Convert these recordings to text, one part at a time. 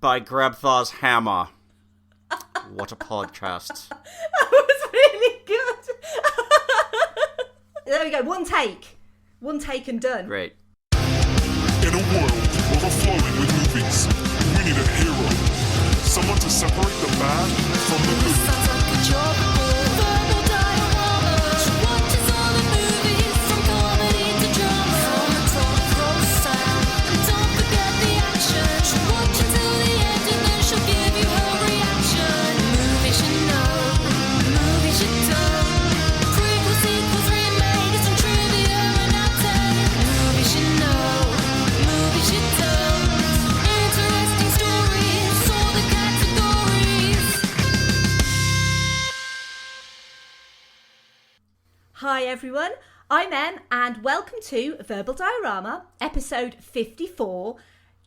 by Grabthar's hammer. What a podcast. That was really good. There we go. One take and done. Great. In a world overflowing with movies, we need a hero. Someone to separate the bad from the good. Sounds like a job. Verbal diorama. She watches all the movies from comedy to drama. From the top row sound. And don't forget the action. She'll watch until the end and then she'll give you her reaction. Movies you know, movies you don't. Prequels, sequels, remakes, and trivia and outtakes. Movies you know, movies you don't. Interesting stories, all the categories. Hi everyone, I'm Em and welcome to Verbal Diorama, episode 54,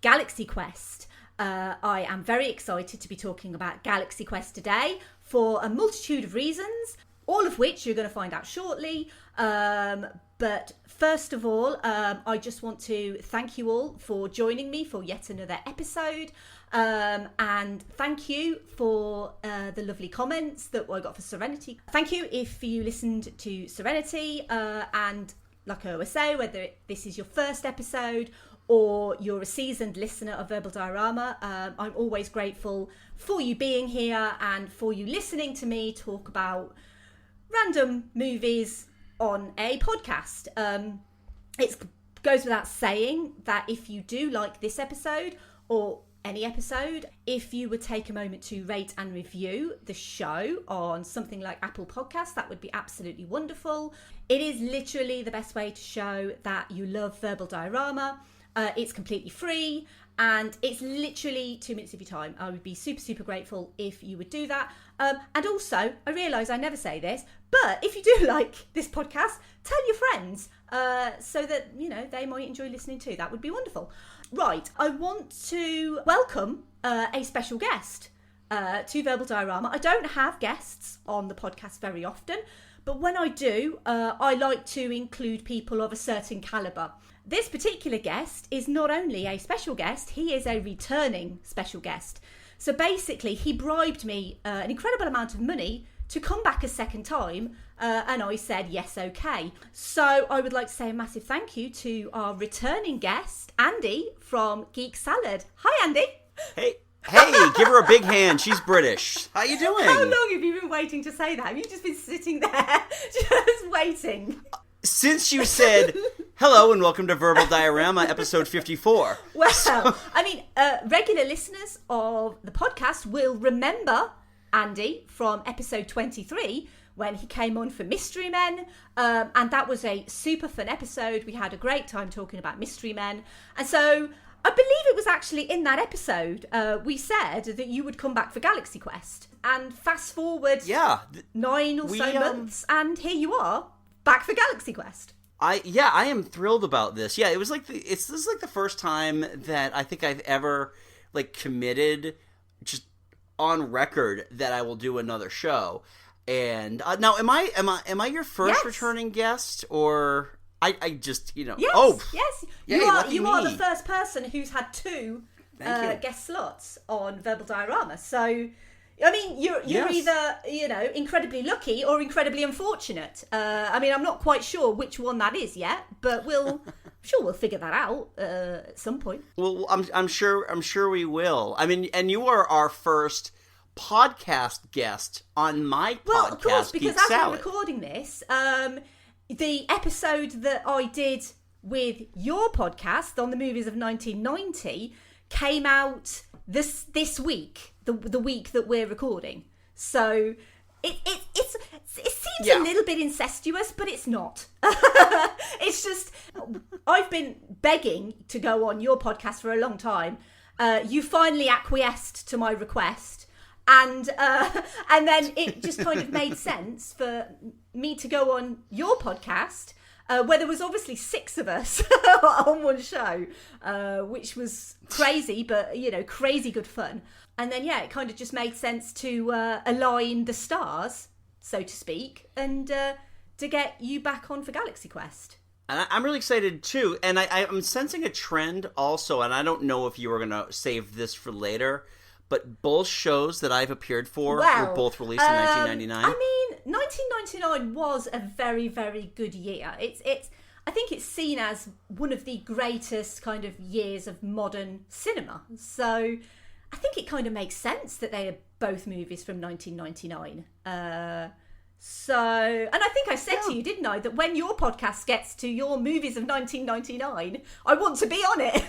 Galaxy Quest. I am very excited to be talking about Galaxy Quest today for a multitude of reasons, all of which you're going to find out shortly. But first of all, I just want to thank you all for joining me for yet another episode. And thank you for the lovely comments that I got for Serenity. Thank you if you listened to Serenity, and like I always say, whether this is your first episode or you're a seasoned listener of Verbal Diorama, I'm always grateful for you being here and for you listening to me talk about random movies on a podcast. It goes without saying that if you do like this episode or any episode, if you would take a moment to rate and review the show on something like Apple Podcasts, that would be absolutely wonderful. It is literally the best way to show that you love Verbal Diorama. It's completely free and it's literally 2 minutes of your time. I would be super grateful if you would do that. And also, I realise I never say this, but if you do like this podcast, tell your friends so that, you know, they might enjoy listening too. That would be wonderful. Right, I want to welcome a special guest to Verbal Diorama. I don't have guests on the podcast very often, but when I do, I like to include people of a certain calibre. This particular guest is not only a special guest, he is a returning special guest. So basically, he bribed me an incredible amount of money to come back a second time, and I said, yes, okay. So I would like to say a massive thank you to our returning guest, Andy from Geek Salad. Hi, Andy. Hey, give her a big hand. She's British. How you doing? How long have you been waiting to say that? Have you just been sitting there, just waiting? Since you said hello and welcome to Verbal Diorama, episode 54. Well, I mean, regular listeners of the podcast will remember Andy from episode 23 when he came on for Mystery Men, and that was a super fun episode. We had a great time talking about Mystery Men, and so I believe it was actually in that episode we said that you would come back for Galaxy Quest, and fast forward 9 or so months, and here you are back for Galaxy Quest. I am thrilled about this. Yeah, this is like the first time that I think I've ever like committed just on record that I will do another show. And now, am I your first returning guest, or I just, you know? Yes. Yay, You are the first person who's had two guest slots on Verbal Diorama. So, I mean, you're either, you know, incredibly lucky or incredibly unfortunate. I mean, I'm not quite sure which one that is yet, but we'll figure that out at some point. Well, I'm sure we will. I mean, and you are our first podcast guest on my podcast. Well, of course, because Geek as Salad. we're recording this, the episode that I did with your podcast on the movies of 1990 came out this week, the week that we're recording. So it seems a little bit incestuous, but it's not. It's just, I've been begging to go on your podcast for a long time. You finally acquiesced to my request. And then it just kind of made sense for me to go on your podcast, where there was obviously 6 of us on one show, which was crazy, but, you know, crazy good fun. And then, it kind of just made sense to align the stars, so to speak, and to get you back on for Galaxy Quest. And I'm really excited too, and I'm sensing a trend also, and I don't know if you were going to save this for later, but both shows that I've appeared for were both released in 1999. I mean, 1999 was a very, very good year. I think it's seen as one of the greatest kind of years of modern cinema. So I think it kind of makes sense that they are both movies from 1999. And I think I said to you, didn't I, that when your podcast gets to your movies of 1999, I want to be on it.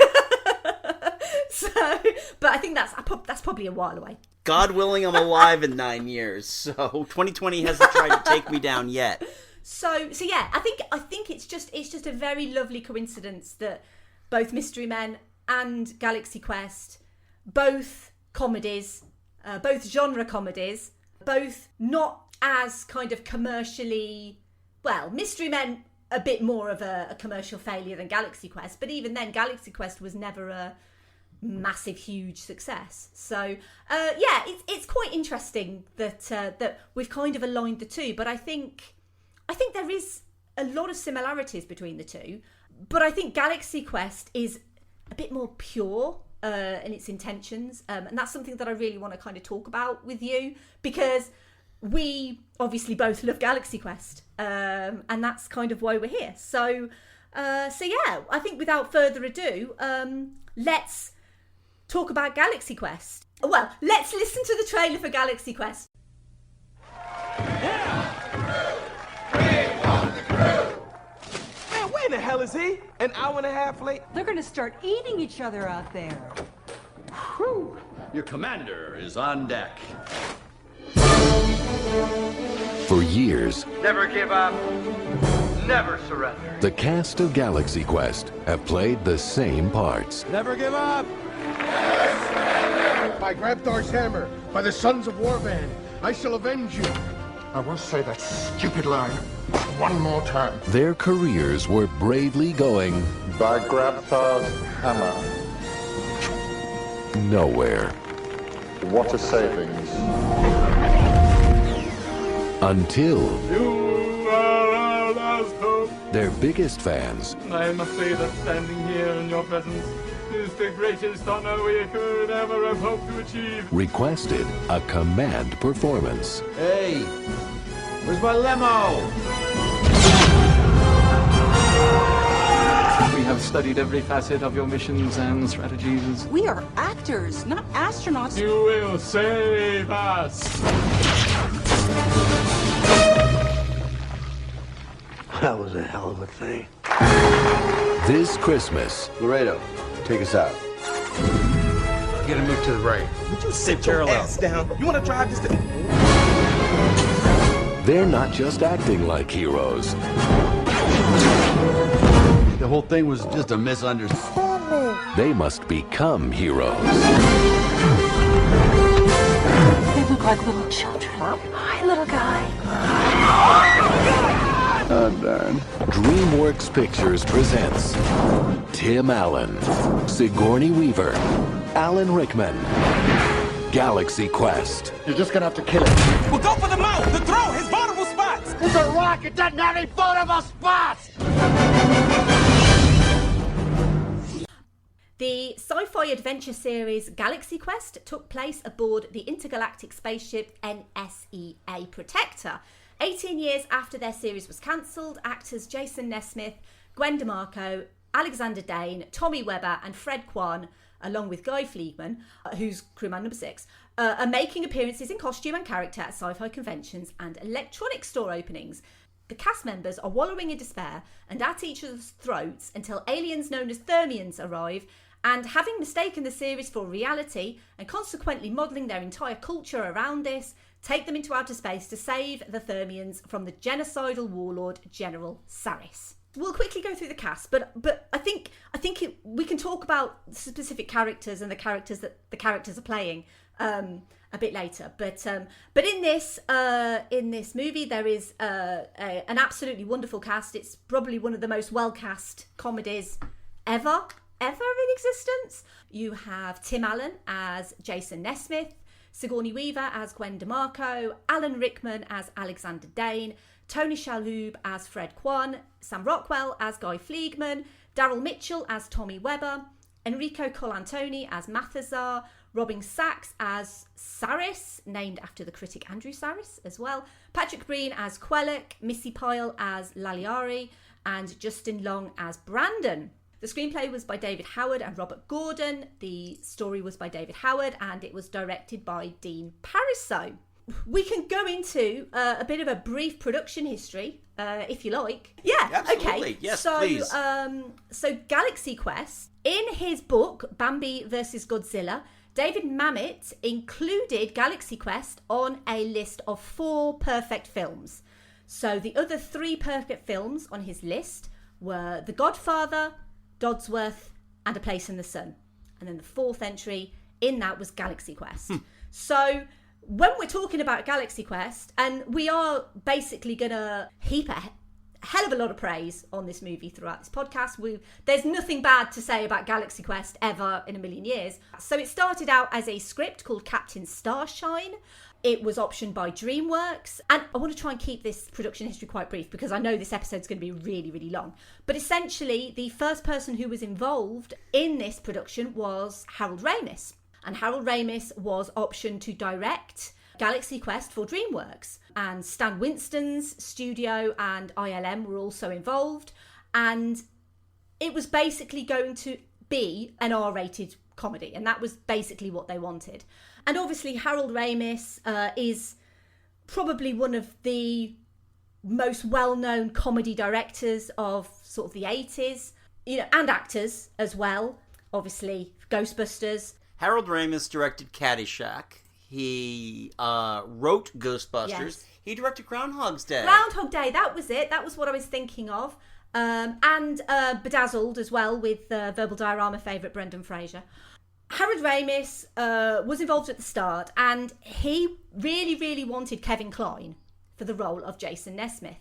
But I think that's probably a while away. God willing, I'm alive in 9 years, so 2020 hasn't tried to take me down yet. So yeah, I think it's just a very lovely coincidence that both Mystery Men and Galaxy Quest, both comedies, both genre comedies, both not as kind of commercially, well, Mystery Men a bit more of a commercial failure than Galaxy Quest, but even then Galaxy Quest was never a massive huge success. So yeah, it's quite interesting that we've kind of aligned the two, but I think there is a lot of similarities between the two, but I think Galaxy Quest is a bit more pure in its intentions, and that's something that I really want to kind of talk about with you, because we obviously both love Galaxy Quest, and that's kind of why we're here. So yeah, I think without further ado, let's talk about Galaxy Quest. Well, let's listen to the trailer for Galaxy Quest. Man, where in the hell is he? An hour and a half late? They're gonna start eating each other out there. Whew. Your commander is on deck. For years, Never give up. Never surrender. the cast of Galaxy Quest have played the same parts. Never give up. By Grabthar's hammer, by the sons of Warvan, I shall avenge you. I will say that stupid line one more time. Their careers were bravely going By Grabthar's hammer. nowhere What a savings. until You are our last hope. their biggest fans I must say that standing here in your presence is the greatest honor we could ever have hoped to achieve. requested a command performance. Hey, where's my limo? We have studied every facet of your missions and strategies. We are actors, not astronauts. You will save us. That was a hell of a thing. This Christmas, Laredo, take us out. You gotta move to the right. Would you sit your ass down? You want to drive this to... they're not just acting like heroes. The whole thing was just a misunderstanding. They must become heroes. They look like little children. Hi, little guy. Oh, darn. DreamWorks Pictures presents Tim Allen, Sigourney Weaver, Alan Rickman, Galaxy Quest. You're just gonna have to kill it. Well, go for the mouth, the throat, his vulnerable spots. It's a rock. It doesn't have any vulnerable spots. The sci-fi adventure series Galaxy Quest took place aboard the intergalactic spaceship NSEA Protector. 18 years after their series was cancelled, actors Jason Nesmith, Gwen DeMarco, Alexander Dane, Tommy Webber and Fred Kwan, along with Guy Fleegman, who's crewman number 6, are making appearances in costume and character at sci-fi conventions and electronic store openings. The cast members are wallowing in despair and at each other's throats until aliens known as Thermians arrive and, having mistaken the series for reality and consequently modelling their entire culture around this, take them into outer space to save the Thermians from the genocidal warlord General Saris. We'll quickly go through the cast, but I think we can talk about specific characters and the characters that the characters are playing a bit later. But in this movie there is an absolutely wonderful cast. It's probably one of the most well cast comedies ever in existence. You have Tim Allen as Jason Nesmith. Sigourney Weaver as Gwen DeMarco, Alan Rickman as Alexander Dane, Tony Shalhoub as Fred Kwan, Sam Rockwell as Guy Fleegman, Daryl Mitchell as Tommy Webber, Enrico Colantoni as Mathazar, Robin Sachs as Saris, named after the critic Andrew Saris as well, Patrick Breen as Quelloch, Missy Pyle as Laliari, and Justin Long as Brandon. The screenplay was by David Howard and Robert Gordon. The story was by David Howard and it was directed by Dean Pariseau. We can go into a bit of a brief production history, if you like. Yeah, absolutely. Okay. Yes, so, please. So Galaxy Quest, in his book, Bambi vs. Godzilla, David Mamet included Galaxy Quest on a list of 4 perfect films. So the other 3 perfect films on his list were The Godfather, Dodsworth, and A Place in the Sun. And then the 4th entry in that was Galaxy Quest. So when we're talking about Galaxy Quest, and we are basically going to heap a hell of a lot of praise on this movie throughout this podcast. There's nothing bad to say about Galaxy Quest ever in a million years. So it started out as a script called Captain Starshine. It was optioned by DreamWorks. And I want to try and keep this production history quite brief because I know this episode's going to be really, really long. But essentially, the first person who was involved in this production was Harold Ramis. And Harold Ramis was optioned to direct Galaxy Quest for DreamWorks. And Stan Winston's studio and ILM were also involved. And it was basically going to be an R-rated comedy. And that was basically what they wanted. And obviously Harold Ramis is probably one of the most well-known comedy directors of sort of the 80s, and actors as well. Obviously, Ghostbusters. Harold Ramis directed Caddyshack. He wrote Ghostbusters. Yes. He directed Groundhog's Day. Groundhog Day, that was it. That was what I was thinking of. And Bedazzled as well with Verbal Diorama favourite Brendan Fraser. Harold Ramis was involved at the start and he really, really wanted Kevin Kline for the role of Jason Nesmith.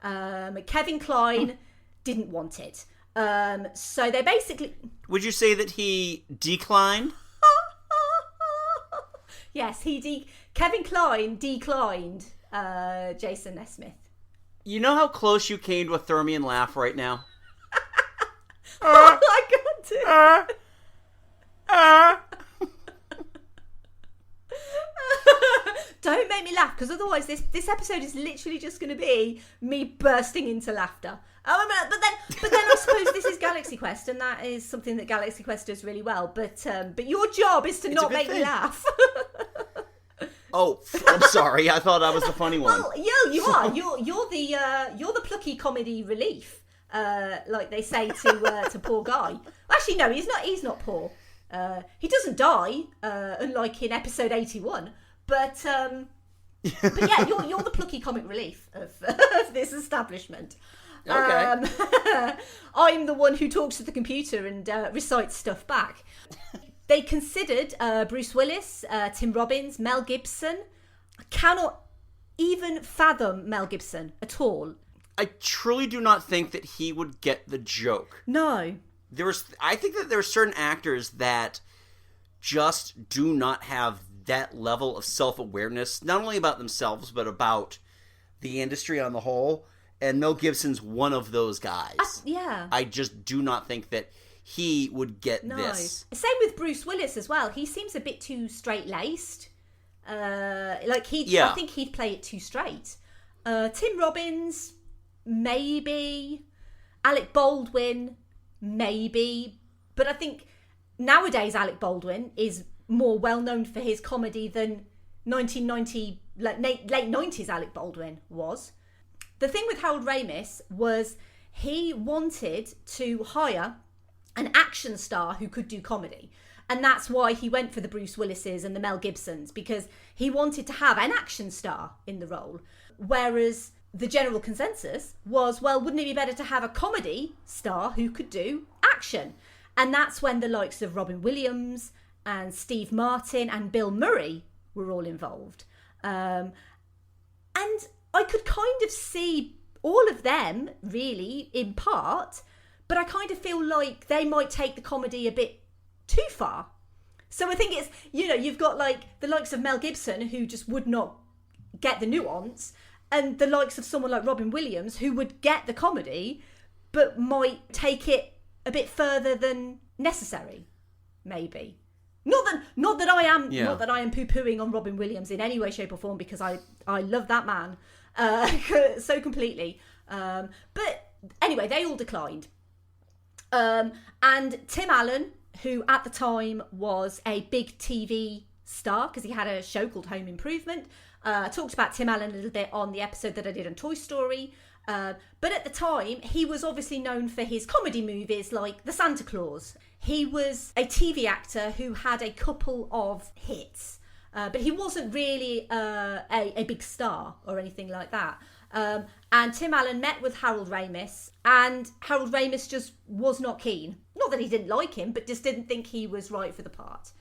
Kevin Kline didn't want it. So they basically... Would you say that he declined? Yes, Kevin Kline declined Jason Nesmith. You know how close you came to a Thermian laugh right now? Oh, I got to. Don't make me laugh, because otherwise this episode is literally just going to be me bursting into laughter. But then I suppose this is Galaxy Quest, and that is something that Galaxy Quest does really well. But your job is to not make me laugh. Oh, I'm sorry. I thought I was the funny one. Well, you are. You're the plucky comedy relief, like they say to poor Guy. Actually, no, he's not poor. He doesn't die, unlike in episode 81. But yeah, you're the plucky comic relief of this establishment. Okay. I'm the one who talks to the computer and recites stuff back. They considered Bruce Willis, Tim Robbins, Mel Gibson. I cannot even fathom Mel Gibson at all. I truly do not think that he would get the joke. No. I think that there are certain actors that just do not have that level of self-awareness, not only about themselves, but about the industry on the whole. And Mel Gibson's one of those guys. Yeah. I just do not think that he would get this. Same with Bruce Willis as well. He seems a bit too straight-laced. I think he'd play it too straight. Tim Robbins, maybe. Alec Baldwin, maybe. But I think nowadays Alec Baldwin is more well-known for his comedy than 1990, late 90s Alec Baldwin was. The thing with Harold Ramis was he wanted to hire an action star who could do comedy. And that's why he went for the Bruce Willises and the Mel Gibsons, because he wanted to have an action star in the role. Whereas the general consensus was, well, wouldn't it be better to have a comedy star who could do action? And that's when the likes of Robin Williams and Steve Martin and Bill Murray were all involved. And I could kind of see all of them, really, in part, but I kind of feel like they might take the comedy a bit too far. So I think it's, you've got like the likes of Mel Gibson, who just would not get the nuance, and the likes of someone like Robin Williams, who would get the comedy but might take it a bit further than necessary, maybe. Not that I am poo-pooing on Robin Williams in any way, shape or form, because I love that man so completely. But anyway, they all declined. And Tim Allen, who at the time was a big TV star because he had a show called Home Improvement. I talked about Tim Allen a little bit on the episode that I did on Toy Story. But at the time, he was obviously known for his comedy movies like The Santa Claus. He was a TV actor who had a couple of hits, but he wasn't really a big star or anything like that. And Tim Allen met with Harold Ramis, and Harold Ramis just was not keen. Not that he didn't like him, but just didn't think he was right for the part,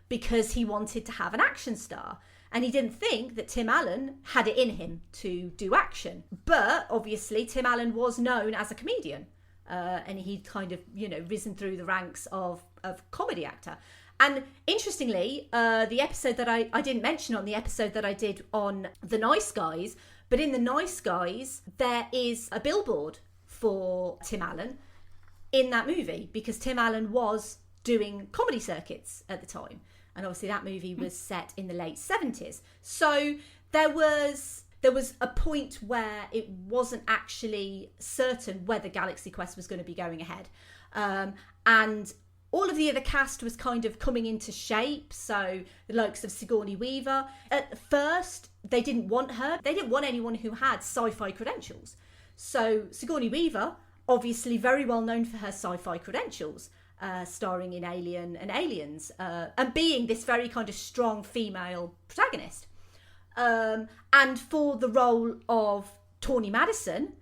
because he wanted to have an action star. And he didn't think that Tim Allen had it in him to do action. But obviously, Tim Allen was known as a comedian. And he'd kind of, risen through the ranks of comedy actor. And interestingly, the episode that I didn't mention on the episode that I did on The Nice Guys, but in The Nice Guys, there is a billboard for Tim Allen in that movie, because Tim Allen was doing comedy circuits at the time. And obviously that movie was set in the late 70s. So there was a point where it wasn't actually certain whether Galaxy Quest was going to be going ahead. And all of the other cast was kind of coming into shape. So the likes of Sigourney Weaver. At first, they didn't want her. They didn't want anyone who had sci-fi credentials. So Sigourney Weaver, obviously very well known for her sci-fi credentials, starring in Alien and Aliens, and being this very kind of strong female protagonist. And for the role of Tawny Madison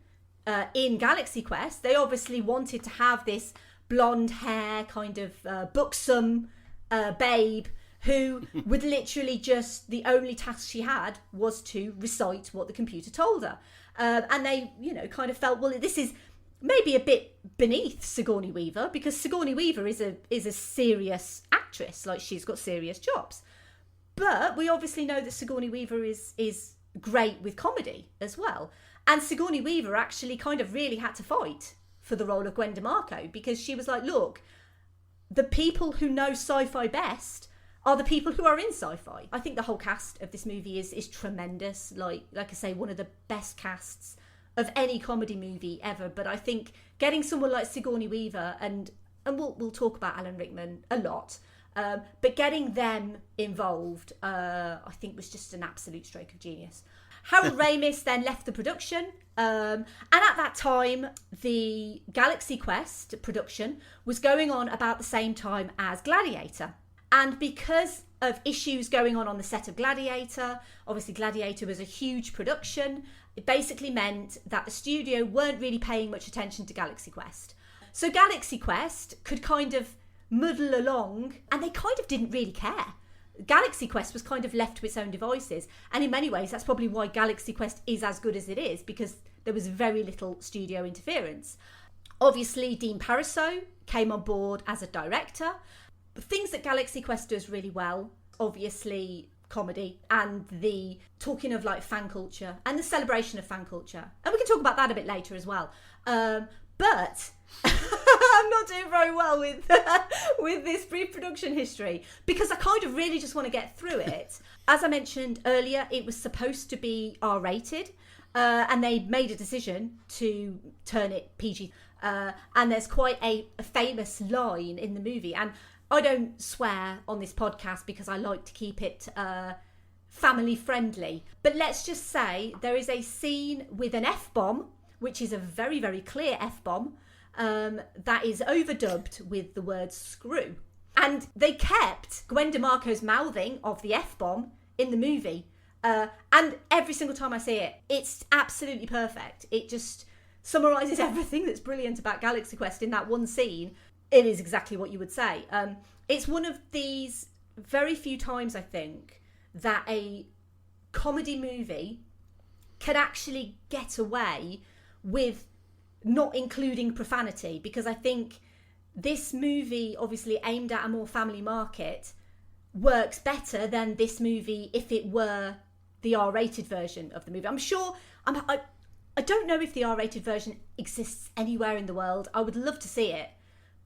in Galaxy Quest, they obviously wanted to have this blonde hair, kind of buxom babe who would literally just, the only task she had was to recite what the computer told her. And they, kind of felt, well, this is maybe a bit beneath Sigourney Weaver, because Sigourney Weaver is a serious actress, like she's got serious chops. But we obviously know that Sigourney Weaver is great with comedy as well. And Sigourney Weaver actually kind of really had to fight for the role of Gwen DeMarco, because she was like, look, the people who know sci-fi best are the people who are in sci-fi. I think the whole cast of this movie is tremendous. Like I say, one of the best casts of any comedy movie ever. But I think getting someone like Sigourney Weaver, and we'll talk about Alan Rickman a lot, but getting them involved, I think was just an absolute stroke of genius. Harold Ramis then left the production, and at that time, the Galaxy Quest production was going on about the same time as Gladiator. And because of issues going on the set of Gladiator, obviously Gladiator was a huge production, it basically meant that the studio weren't really paying much attention to Galaxy Quest. So Galaxy Quest could kind of muddle along, and they kind of didn't really care. Galaxy Quest was kind of left to its own devices, and in many ways that's probably why Galaxy Quest is as good as it is, because there was very little studio interference. Obviously Dean Parisot came on board as a director. Things that Galaxy Quest does really well, obviously comedy and the talking of like fan culture and the celebration of fan culture, and we can talk about that a bit later as well. But I'm not doing very well with this brief production history, because I kind of really just want to get through it. As I mentioned earlier, it was supposed to be R-rated, and they made a decision to turn it PG. And there's quite a famous line in the movie, and I don't swear on this podcast because I like to keep it family friendly. But let's just say there is a scene with an F-bomb, which is a very, very clear F-bomb, that is overdubbed with the word screw. And they kept Gwen DeMarco's mouthing of the F-bomb in the movie. And every single time I see it, it's absolutely perfect. It just summarises everything that's brilliant about Galaxy Quest in that one scene. It is exactly what you would say. It's one of these very few times, I think, that a comedy movie can actually get away with not including profanity, because I think this movie, obviously aimed at a more family market, works better than this movie if it were the R-rated version of the movie. I'm sure, I don't know if the R-rated version exists anywhere in the world. I would love to see it,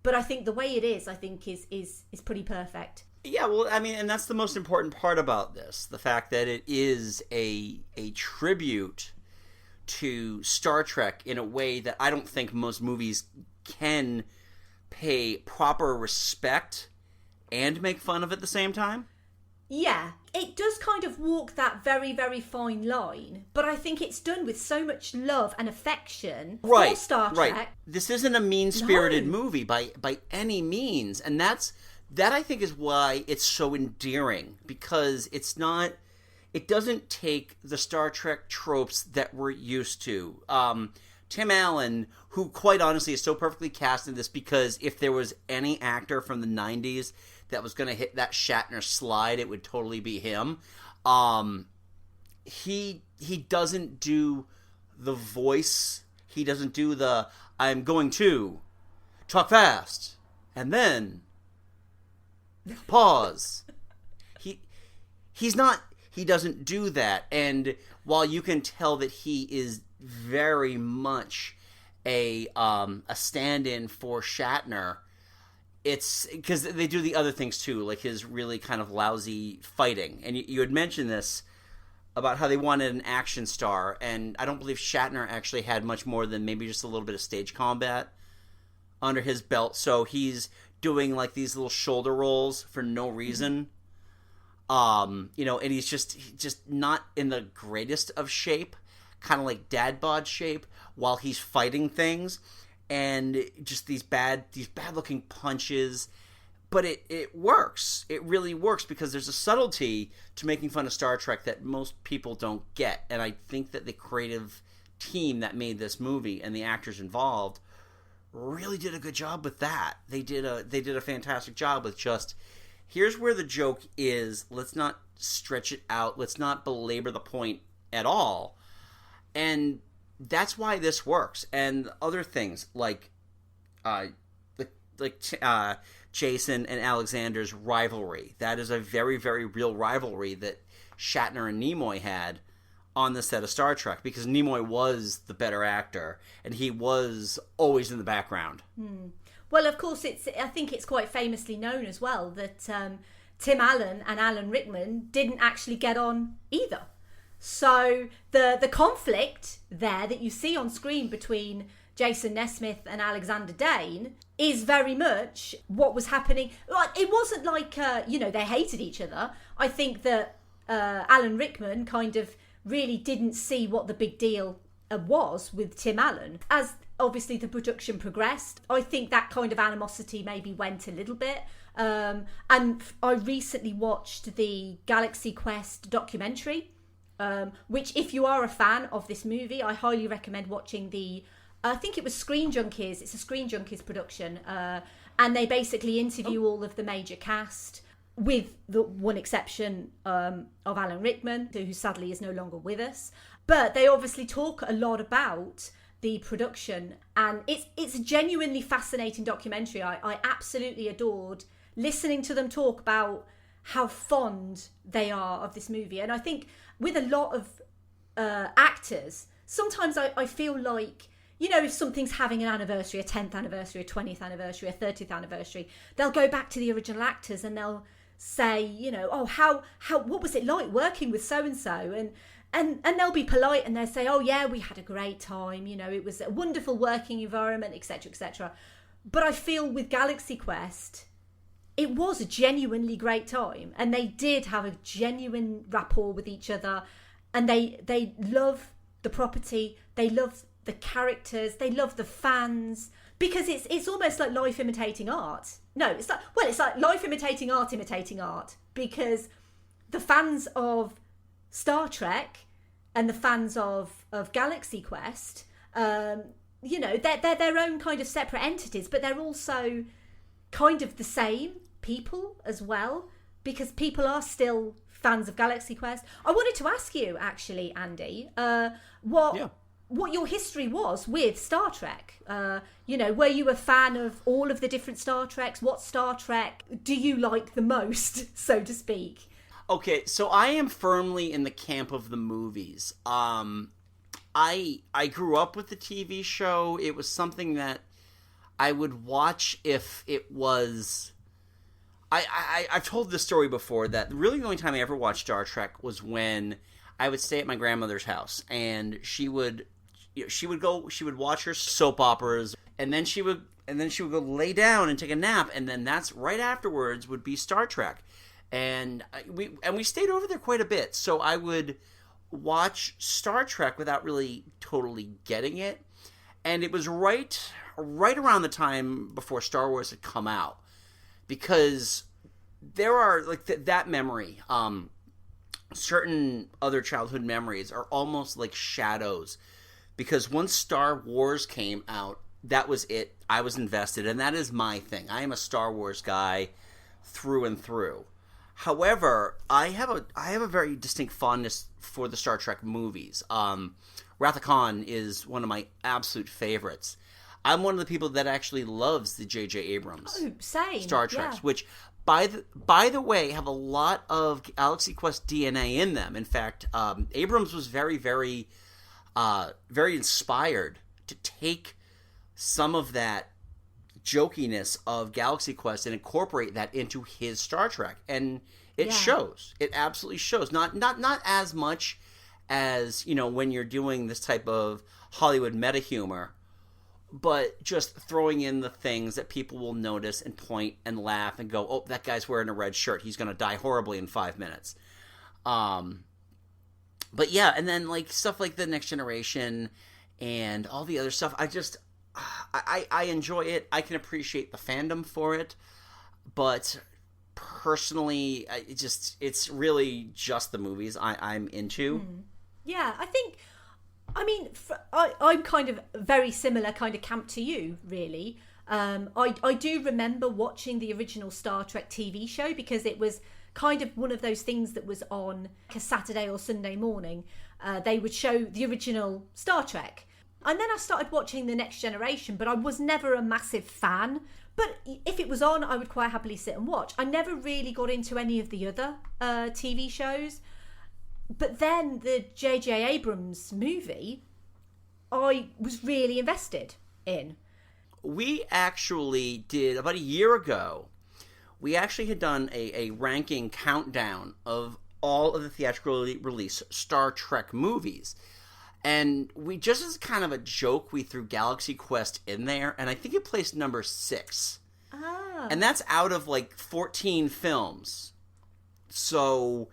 but I think the way it is, I think is pretty perfect. Yeah, well, I mean, and that's the most important part about this, the fact that it is a tribute to Star Trek in a way that I don't think most movies can pay proper respect and make fun of at the same time. Yeah, it does kind of walk that very, very fine line, but I think it's done with so much love and affection for Star Trek. Right. This isn't a mean-spirited movie by any means, and that I think is why it's so endearing, because it doesn't take the Star Trek tropes that we're used to. Tim Allen, who quite honestly is so perfectly cast in this, because if there was any actor from the 90s that was going to hit that Shatner slide, it would totally be him. He doesn't do the voice. He doesn't do the, I'm going to talk fast, and then pause. He doesn't do that. And while you can tell that he is very much a stand-in for Shatner, it's because they do the other things too, like his really kind of lousy fighting. And you had mentioned this about how they wanted an action star, and I don't believe Shatner actually had much more than maybe just a little bit of stage combat under his belt. So he's doing like these little shoulder rolls for no reason. And he's just not in the greatest of shape, kind of like dad bod shape while he's fighting things, and just these bad looking punches. But it works. It really works, because there's a subtlety to making fun of Star Trek that most people don't get. And I think that the creative team that made this movie and the actors involved really did a good job with that. They did a fantastic job with just, here's where the joke is. Let's not stretch it out. Let's not belabor the point at all. And that's why this works. And other things like Jason and Alexander's rivalry. That is a very, very real rivalry that Shatner and Nimoy had on the set of Star Trek, because Nimoy was the better actor and he was always in the background. Well, of course, I think it's quite famously known as well that Tim Allen and Alan Rickman didn't actually get on either. So the conflict there that you see on screen between Jason Nesmith and Alexander Dane is very much what was happening. It wasn't like, they hated each other. I think that Alan Rickman kind of really didn't see what the big deal was with Tim Allen. As obviously the production progressed, I think that kind of animosity maybe went a little bit. And I recently watched the Galaxy Quest documentary, which, if you are a fan of this movie, I highly recommend watching I think it was Screen Junkies. It's a Screen Junkies production. And they basically interview all of the major cast, with the one exception of Alan Rickman, who sadly is no longer with us. But they obviously talk a lot about the production, and it's a genuinely fascinating documentary. I absolutely adored listening to them talk about how fond they are of this movie. And I think with a lot of actors, sometimes I feel like, if something's having an anniversary, a 10th anniversary, a 20th anniversary, a 30th anniversary, they'll go back to the original actors and they'll say, what was it like working with so-and-so? And they'll be polite and they'll say, oh yeah, we had a great time. It was a wonderful working environment, etc., etc. But I feel with Galaxy Quest, it was a genuinely great time. And they did have a genuine rapport with each other. And they love the property. They love the characters. They love the fans. Because it's almost like life imitating art. No, it's like life imitating art. Because the fans of Star Trek and the fans of Galaxy Quest, they're their own kind of separate entities, but they're also kind of the same people as well, because people are still fans of Galaxy Quest. I wanted to ask you, actually, Andy, what what your history was with Star Trek. Were you a fan of all of the different Star Treks? What Star Trek do you like the most, so to speak? Okay, so I am firmly in the camp of the movies. I grew up with the TV show. It was something that I would watch if it was... I've told this story before, that really the only time I ever watched Star Trek was when I would stay at my grandmother's house, and she would watch her soap operas, and then she would go lay down and take a nap, and then that's right afterwards would be Star Trek. And we stayed over there quite a bit, so I would watch Star Trek without really totally getting it. And it was right around the time before Star Wars had come out, because there are that memory. Certain other childhood memories are almost like shadows, because once Star Wars came out, that was it. I was invested, and that is my thing. I am a Star Wars guy through and through. However, I have a very distinct fondness for the Star Trek movies. Wrath of Khan is one of my absolute favorites. I'm one of the people that actually loves the J.J. Abrams Star Treks, which, by the way, have a lot of Galaxy Quest DNA in them. In fact, Abrams was very, very, very inspired to take some of that jokiness of Galaxy Quest and incorporate that into his Star Trek, and it shows. It absolutely shows. Not as much as, when you're doing this type of Hollywood meta humor, but just throwing in the things that people will notice and point and laugh and go, "Oh, that guy's wearing a red shirt. He's going to die horribly in 5 minutes." But yeah, and then stuff like the Next Generation and all the other stuff. I enjoy it. I can appreciate the fandom for it, but personally, it's really just the movies I'm into. Yeah, I'm kind of very similar kind of camp to you, really. I do remember watching the original Star Trek TV show, because it was kind of one of those things that was on a Saturday or Sunday morning. They would show the original Star Trek. And then I started watching The Next Generation, but I was never a massive fan. But if it was on, I would quite happily sit and watch. I never really got into any of the other TV shows. But then the J.J. Abrams movie, I was really invested in. We actually did, about a year ago, we actually had done a ranking countdown of all of the theatrically released Star Trek movies. And we, just as kind of a joke, we threw Galaxy Quest in there, and I think it placed number 6. Ah. And that's out of 14 films. So,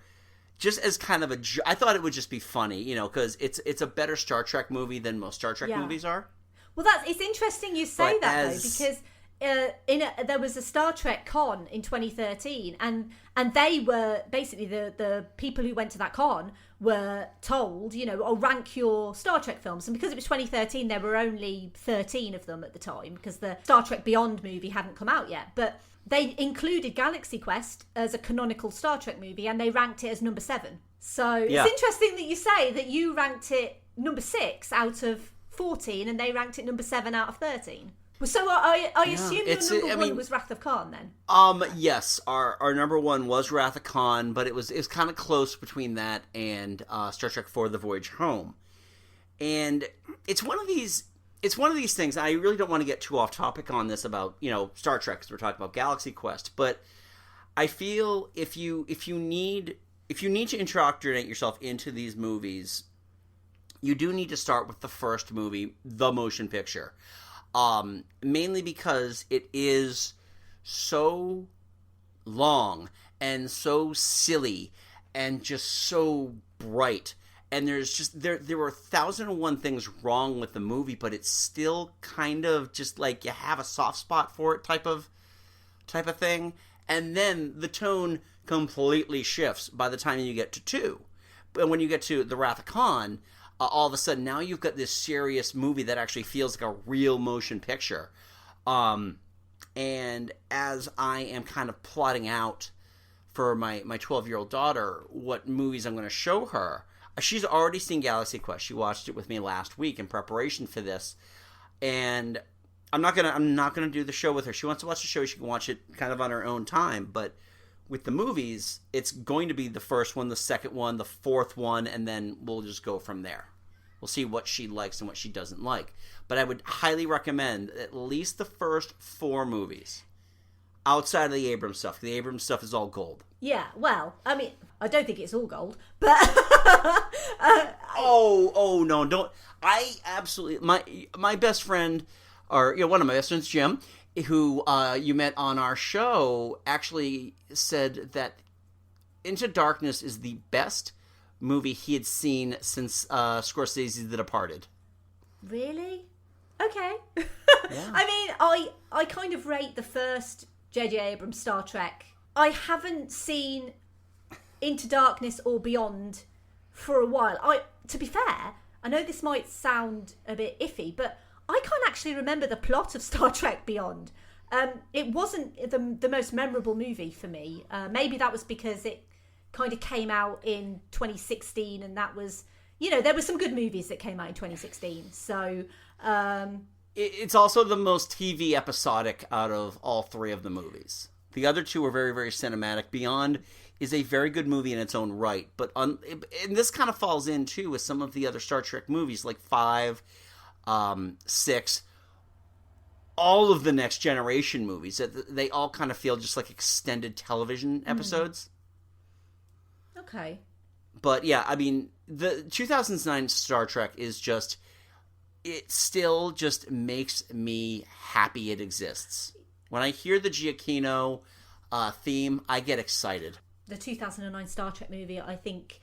just as kind of I thought it would just be funny, because it's a better Star Trek movie than most Star Trek movies are. Well, it's interesting you say because there was a Star Trek con in 2013, and they were basically the people who went to that con were told, rank your Star Trek films. And because it was 2013, there were only 13 of them at the time, because the Star Trek Beyond movie hadn't come out yet. But they included Galaxy Quest as a canonical Star Trek movie, and they ranked it as number 7. So it's interesting that you say that you ranked it number 6 out of 14, and they ranked it number 7 out of 13. So I assume your number one was Wrath of Khan then? Yes, our number one was Wrath of Khan, but it was kind of close between that and Star Trek IV: The Voyage Home. And it's one of these things. I really don't want to get too off topic on this about Star Trek, because we're talking about Galaxy Quest, but I feel if you need to indoctrinate yourself into these movies, you do need to start with the first movie, the motion picture. Mainly because it is so long and so silly and just so bright, and there's just there were 1,001 things wrong with the movie, but it's still kind of just you have a soft spot for it type of thing. And then the tone completely shifts by the time you get to 2. But when you get to the Wrath of Khan, all of a sudden, now you've got this serious movie that actually feels like a real motion picture. And as I am kind of plotting out for my 12-year-old daughter what movies I'm going to show her, She's already seen Galaxy Quest. She watched it with me last week in preparation for this, and I'm not gonna do the show with her. She wants to watch the show. She can watch it kind of on her own time. But with the movies, it's going to be the first one, the second one, the fourth one, and then we'll just go from there. We'll see what she likes and what she doesn't like. But I would highly recommend at least the first 4 movies. Outside of the Abrams stuff. The Abrams stuff is all gold. Yeah, well, I mean, I don't think it's all gold, but... no, don't... I absolutely... My best friend, or one of my best friends, Jim, who you met on our show, actually said that Into Darkness is the best movie he had seen since Scorsese's The Departed. Really? Okay. Yeah. I mean, I kind of rate the first J.J. Abrams Star Trek. I haven't seen Into Darkness or Beyond for a while. To be fair, I know this might sound a bit iffy, but I can't actually remember the plot of Star Trek Beyond. It wasn't the most memorable movie for me. Maybe that was because it kind of came out in 2016, and that was, there were some good movies that came out in 2016. So... It's also the most TV episodic out of all 3 of the movies. The other 2 are very, very cinematic. Beyond is a very good movie in its own right, but and this kind of falls in too with some of the other Star Trek movies, like 5, 6, all of the Next Generation movies. They all kind of feel just like extended television episodes. Okay. But yeah, I mean, the 2009 Star Trek is just... It still just makes me happy it exists. When I hear the Giacchino theme, I get excited. The 2009 Star Trek movie, I think,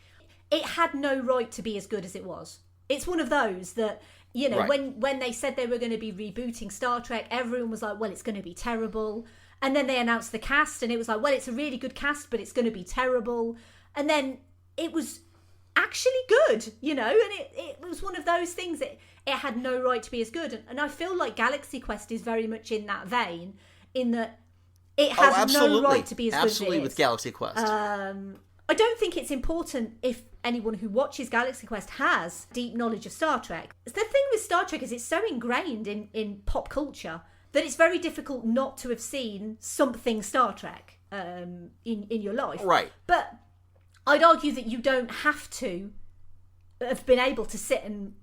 it had no right to be as good as it was. It's one of those that, right. when they said they were going to be rebooting Star Trek, everyone was like, well, it's going to be terrible. And then they announced the cast, and it was like, well, it's a really good cast, but it's going to be terrible. And then it was actually good, and it was one of those things that it had no right to be as good. And I feel like Galaxy Quest is very much in that vein, in that it has no right to be as good as it is. Absolutely, with Galaxy Quest. I don't think it's important if anyone who watches Galaxy Quest has deep knowledge of Star Trek. The thing with Star Trek is it's so ingrained in pop culture that it's very difficult not to have seen something Star Trek in your life. Right. But I'd argue that you don't have to have been able to sit and,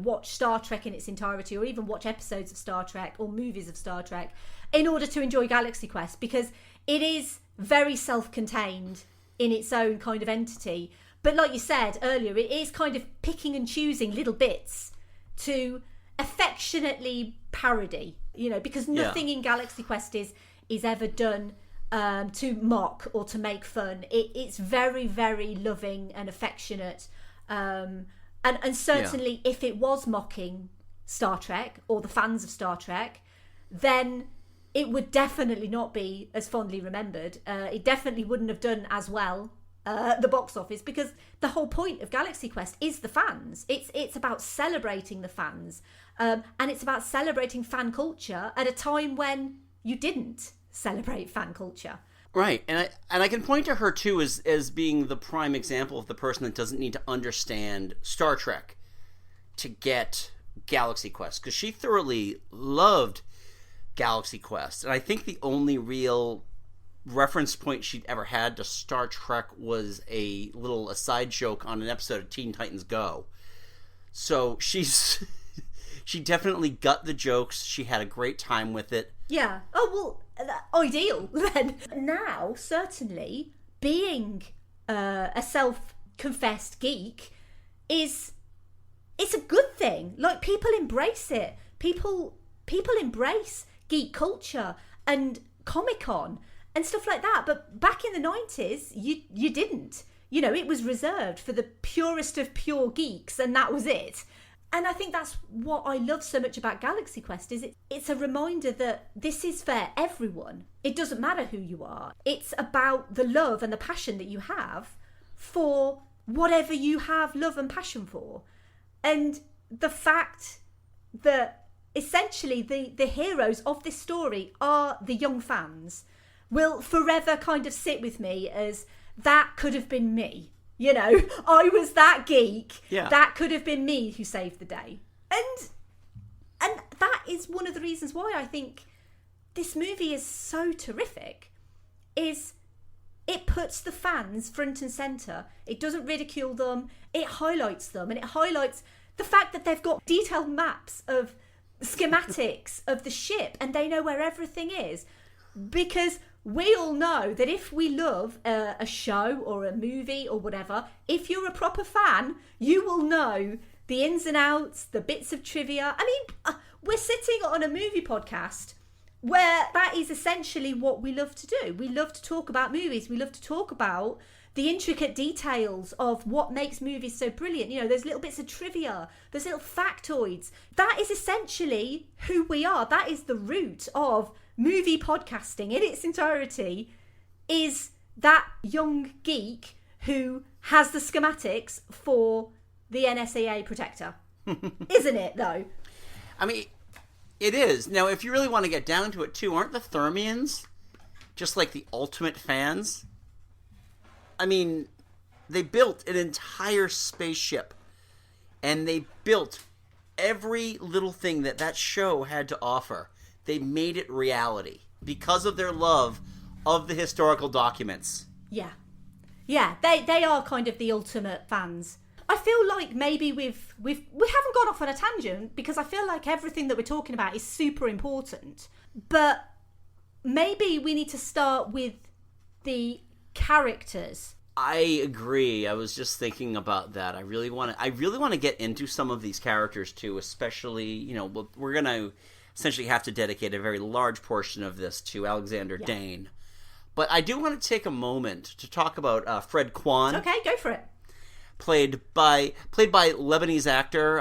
watch Star Trek in its entirety, or even watch episodes of Star Trek or movies of Star Trek in order to enjoy Galaxy Quest, because it is very self-contained in its own kind of entity. But like you said earlier, it is kind of picking and choosing little bits to affectionately parody, because nothing in Galaxy Quest is ever done to mock or to make fun. It's very, very loving and affectionate. And certainly if it was mocking Star Trek or the fans of Star Trek, then it would definitely not be as fondly remembered. It definitely wouldn't have done as well at the box office, because the whole point of Galaxy Quest is the fans. It's about celebrating the fans, and it's about celebrating fan culture at a time when you didn't celebrate fan culture. Right, and I can point to her too as being the prime example of the person that doesn't need to understand Star Trek to get Galaxy Quest, because she thoroughly loved Galaxy Quest, and I think the only real reference point she'd ever had to Star Trek was a little aside joke on an episode of Teen Titans Go. So she definitely got the jokes. She had a great time with it. Yeah. Oh, well, ideal then. Now, certainly, being a self-confessed geek it's a good thing. Like, people embrace it. People embrace geek culture and Comic-Con and stuff like that. But back in the 90s, you didn't. It was reserved for the purest of pure geeks, and that was it. And I think that's what I love so much about Galaxy Quest, is it's a reminder that this is for everyone. It doesn't matter who you are. It's about the love and the passion that you have for whatever you have love and passion for. And the fact that essentially the heroes of this story are the young fans will forever kind of sit with me as that could have been me. You know, I was that geek. Yeah. That could have been me who saved the day. And that is one of the reasons why I think this movie is so terrific, is it puts the fans front and centre. It doesn't ridicule them. It highlights them. And it highlights the fact that they've got detailed maps of schematics of the ship and they know where everything is. Because we all know that if we love a show or a movie or whatever, if you're a proper fan, you will know the ins and outs, the bits of trivia. I mean, we're sitting on a movie podcast where that is essentially what we love to do. We love to talk about movies. We love to talk about the intricate details of what makes movies so brilliant. You know, there's little bits of trivia, there's little factoids. That is essentially who we are. That is the root of movie podcasting in its entirety, is that young geek who has the schematics for the NSEA Protector. Isn't it, though? I mean, it is. Now, if you really want to get down to it, too, aren't the Thermians just like the ultimate fans? I mean, they built an entire spaceship, and they built every little thing that show had to offer. They made it reality because of their love of the historical documents. Yeah. Yeah, they are kind of the ultimate fans. I feel like maybe we haven't gone off on a tangent, because I feel like everything that we're talking about is super important. But maybe we need to start with the characters. I agree. I was just thinking about that. I really want to get into some of these characters too, especially, you know, we're going to essentially have to dedicate a very large portion of this to Alexander Dane. But I do want to take a moment to talk about Fred Kwan. Okay, go for it. Played by Lebanese actor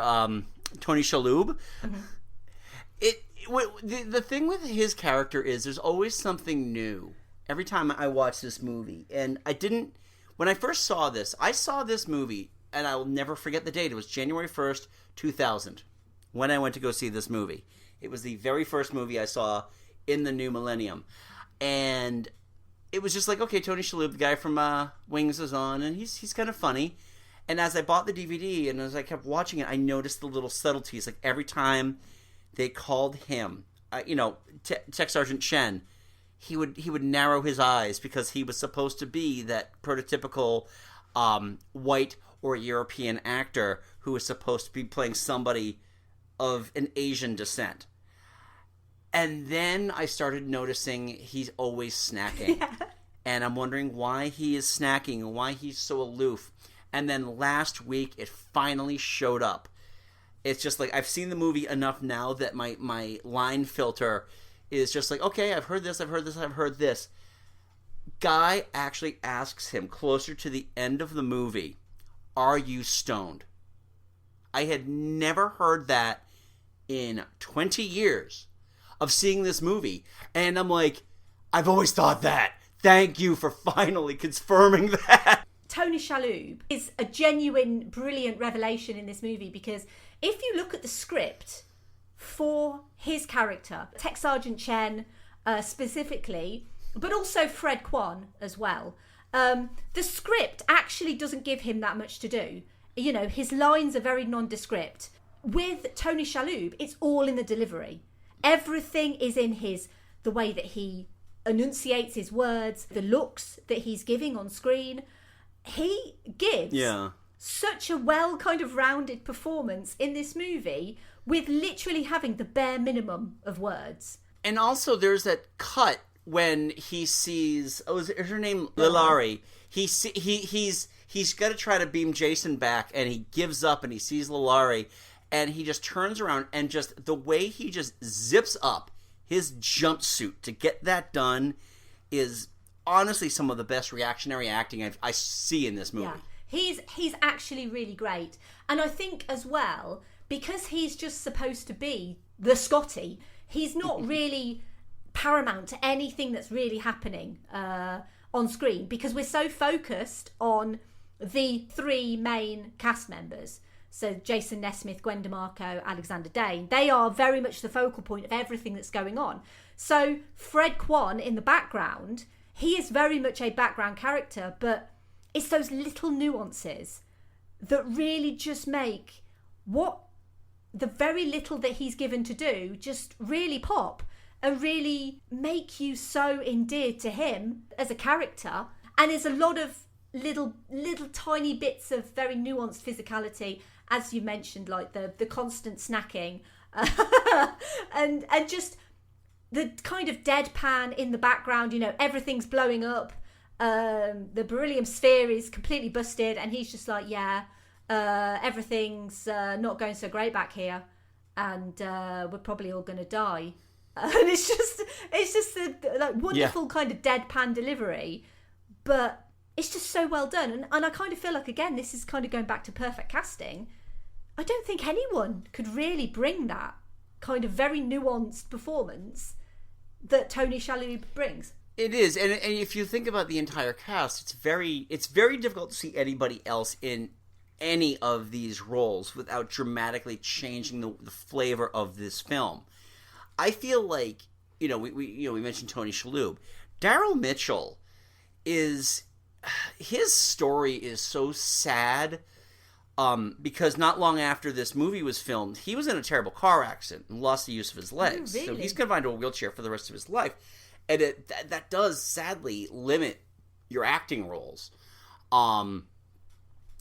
Tony Shalhoub. Mm-hmm. The thing with his character is there's always something new every time I watch this movie. And when I first saw this, I saw this movie, and I'll never forget the date. It was January 1st, 2000, when I went to go see this movie. It was the very first movie I saw in the new millennium. And it was just like, okay, Tony Shalhoub, the guy from Wings, is on, and he's kind of funny. And as I bought the DVD and as I kept watching it, I noticed the little subtleties. Like every time they called him, Tech Sgt Chen, he would narrow his eyes because he was supposed to be that prototypical white or European actor who was supposed to be playing somebody of an Asian descent. And then I started noticing he's always snacking. Yeah. And I'm wondering why he is snacking and why he's so aloof. And then last week, it finally showed up. It's just like, I've seen the movie enough now that my line filter is just like, okay, I've heard this, I've heard this. Guy actually asks him closer to the end of the movie, are you stoned? I had never heard that in 20 years of seeing this movie. And I'm like, I've always thought that. Thank you for finally confirming that. Tony Shalhoub is a genuine, brilliant revelation in this movie, because if you look at the script for his character, Tech Sgt Chen specifically, but also Fred Kwan as well, the script actually doesn't give him that much to do. You know, his lines are very nondescript. With Tony Shalhoub, it's all in the delivery. Everything is in the way that he enunciates his words, the looks that he's giving on screen. He gives such a well kind of rounded performance in this movie with literally having the bare minimum of words. And also there's that cut when he sees, is her name Lilari? He's got to try to beam Jason back, and he gives up and he sees Lilari, and he just turns around, and just the way he just zips up his jumpsuit to get that done is honestly some of the best reactionary acting I see in this movie. Yeah. He's actually really great. And I think as well, because he's just supposed to be the Scotty, he's not really paramount to anything that's really happening on screen, because we're so focused on the three main cast members. So Jason Nesmith, Gwen, DeMarco, Alexander Dane, they are very much the focal point of everything that's going on. So Fred Kwan in the background, he is very much a background character, but it's those little nuances that really just make what the very little that he's given to do just really pop and really make you so endeared to him as a character. And there's a lot of little tiny bits of very nuanced physicality, as you mentioned, like the constant snacking and just the kind of deadpan in the background. You know, everything's blowing up, the beryllium sphere is completely busted, and he's just like, everything's not going so great back here, and we're probably all going to die. And it's just a like wonderful kind of deadpan delivery, but it's just so well done. And I kind of feel like, again, this is kind of going back to perfect casting. I don't think anyone could really bring that kind of very nuanced performance that Tony Shalhoub brings. It is, and if you think about the entire cast, it's very difficult to see anybody else in any of these roles without dramatically changing the flavor of this film. I feel like, we mentioned Tony Shalhoub. Daryl Mitchell his story is so sad, because not long after this movie was filmed, he was in a terrible car accident and lost the use of his legs. Oh, really? So he's confined to a wheelchair for the rest of his life. And that does sadly limit your acting roles.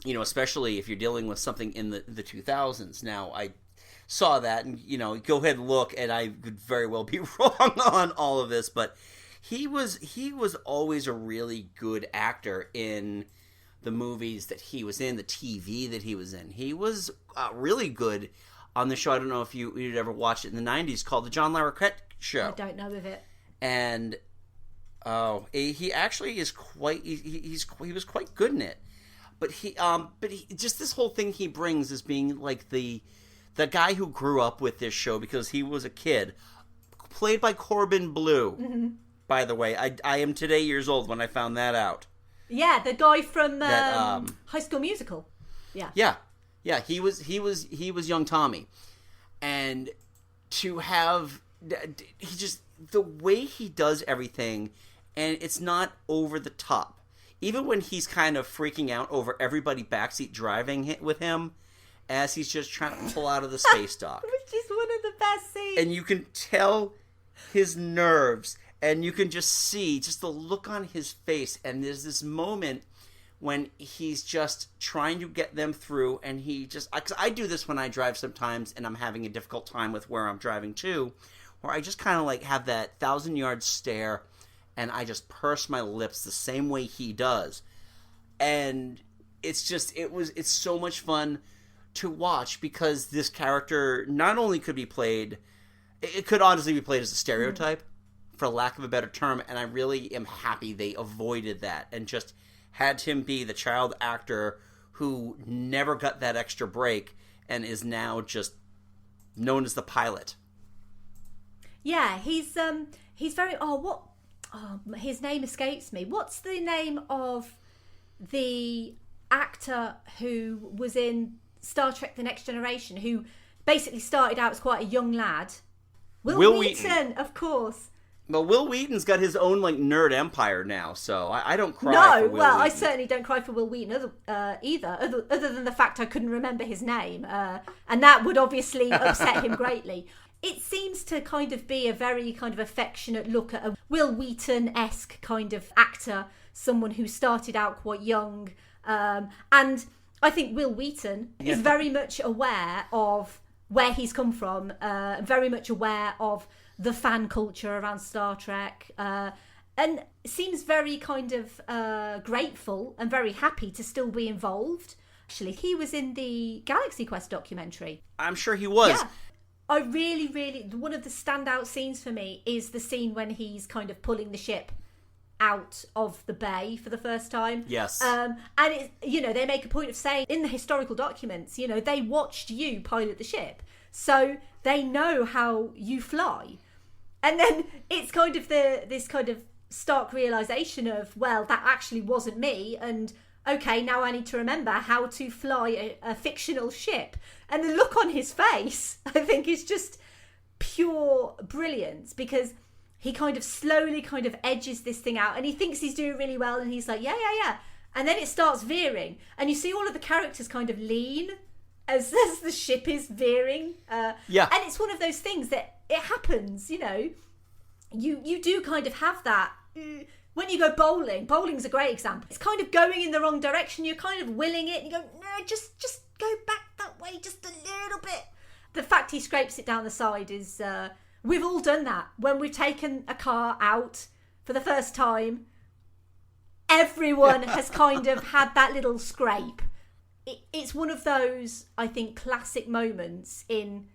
Especially if you're dealing with something in the 2000s. Now, I saw that, and, go ahead and look, and I could very well be wrong on all of this, but he was always a really good actor in the movies that he was in, the TV that he was in. He was really good on the show. I don't know if you'd ever watched it in the 90s, called The John Larroquette Show. I don't know of it. And he actually is quite he was quite good in it. But he just this whole thing he brings as being like the guy who grew up with this show because he was a kid, played by Corbin Bleu. Mm-hmm. By the way, I am today years old when I found that out. Yeah, the guy from High School Musical. Yeah. Yeah. He was young Tommy, and to have the way he does everything, and it's not over the top. Even when he's kind of freaking out over everybody backseat driving with him, as he's just trying to pull out of the space dock. Which is one of the best scenes. And you can tell his nerves, and you can just see just the look on his face. And there's this moment when he's just trying to get them through, and because I do this when I drive sometimes, and I'm having a difficult time with where I'm driving to, where I just kind of like have that 1,000-yard stare, and I just purse my lips the same way he does. And it's so much fun to watch, because this character not only could be played, it could honestly be played as a stereotype, for lack of a better term, and I really am happy they avoided that and just had him be the child actor who never got that extra break and is now just known as the pilot. Yeah, he's very his name escapes me. What's the name of the actor who was in Star Trek The Next Generation, who basically started out as quite a young lad? Will Wheaton, of course. Well, Will Wheaton's got his own nerd empire now, so I don't cry for Will Wheaton. I certainly don't cry for Will Wheaton either, other than the fact I couldn't remember his name, and that would obviously upset him greatly. It seems to kind of be a very kind of affectionate look at a Will Wheaton-esque kind of actor, someone who started out quite young, and I think Will Wheaton is very much aware of where he's come from, very much aware of the fan culture around Star Trek, and seems very kind of grateful and very happy to still be involved. Actually, he was in the Galaxy Quest documentary. I'm sure he was. Yeah. I really, one of the standout scenes for me is the scene when he's kind of pulling the ship out of the bay for the first time. Yes. And it, they make a point of saying in the historical documents, they watched you pilot the ship, so they know how you fly. And then it's kind of this kind of stark realization of, well, that actually wasn't me, and okay, now I need to remember how to fly a fictional ship. And the look on his face, I think, is just pure brilliance, because he kind of slowly kind of edges this thing out, and he thinks he's doing really well, and he's like, yeah. and then it starts veering, and you see all of the characters kind of lean as the ship is veering. Yeah. And it's one of those things that it happens, you know. You do kind of have that. When you go bowling's a great example. It's kind of going in the wrong direction. You're kind of willing it, and you go, no, just go back that way just a little bit. The fact he scrapes it down the side is, we've all done that. When we've taken a car out for the first time, everyone has kind of had that little scrape. It's one of those, I think, classic moments in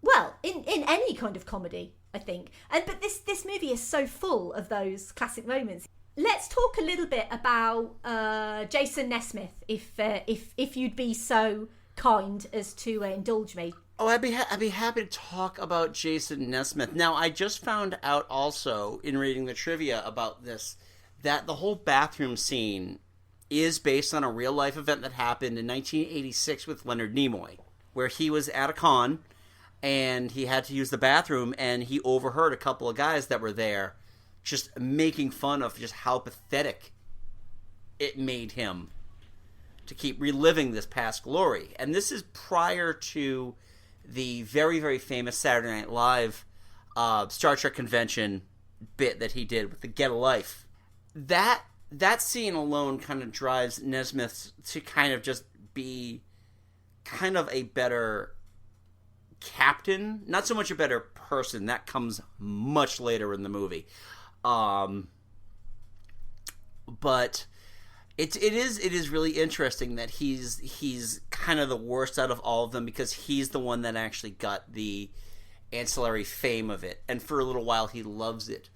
any kind of comedy, I think. But this movie is so full of those classic moments. Let's talk a little bit about Jason Nesmith, if you'd be so kind as to indulge me. Oh, I'd be happy to talk about Jason Nesmith. Now, I just found out also in reading the trivia about this that the whole bathroom scene is based on a real life event that happened in 1986 with Leonard Nimoy, where he was at a con and he had to use the bathroom, and he overheard a couple of guys that were there just making fun of just how pathetic it made him to keep reliving this past glory. And this is prior to the very, very famous Saturday Night Live Star Trek convention bit that he did with the Get a Life. That scene alone kind of drives Nesmith to kind of just be kind of a better captain, not so much a better person. That comes much later in the movie. But it is really interesting that he's kind of the worst out of all of them, because he's the one that actually got the ancillary fame of it, and for a little while he loves it.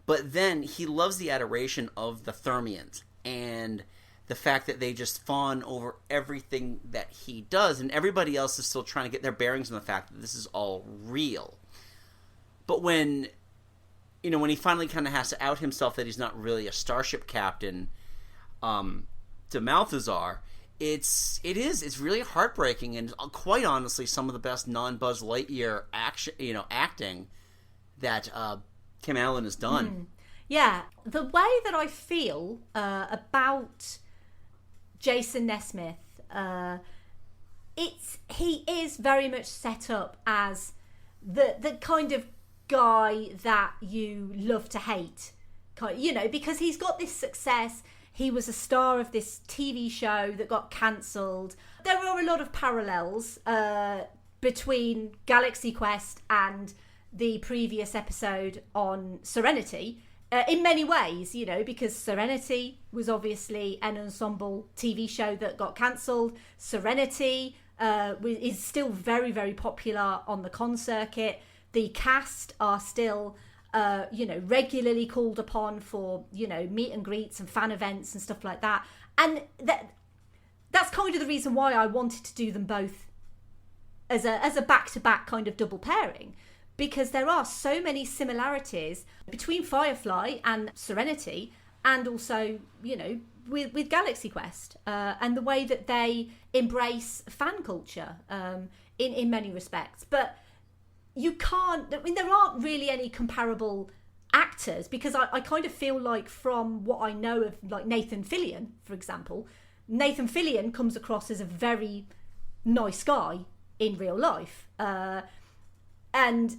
But then he loves the adoration of the Thermians and the fact that they just fawn over everything that he does, and everybody else is still trying to get their bearings on the fact that this is all real. But when he finally kind of has to out himself that he's not really a starship captain to Malthazar, it's really heartbreaking, and quite honestly some of the best non-Buzz Lightyear acting that Tim Allen has done. Yeah, the way that I feel about Jason Nesmith, he is very much set up as the kind of guy that you love to hate, because he's got this success. He was a star of this TV show that got cancelled. There are a lot of parallels between Galaxy Quest and the previous episode on Serenity, in many ways, because Serenity was obviously an ensemble TV show that got cancelled. Serenity is still very, very popular on the con circuit. The cast are still regularly called upon for meet and greets and fan events and stuff like that, and that's kind of the reason why I wanted to do them both as a back-to-back kind of double pairing, because there are so many similarities between Firefly and Serenity, and also with Galaxy Quest, and the way that they embrace fan culture in many respects. But you can't, there aren't really any comparable actors, because I kind of feel like, from what I know of like Nathan Fillion, for example, Nathan Fillion comes across as a very nice guy in real life. And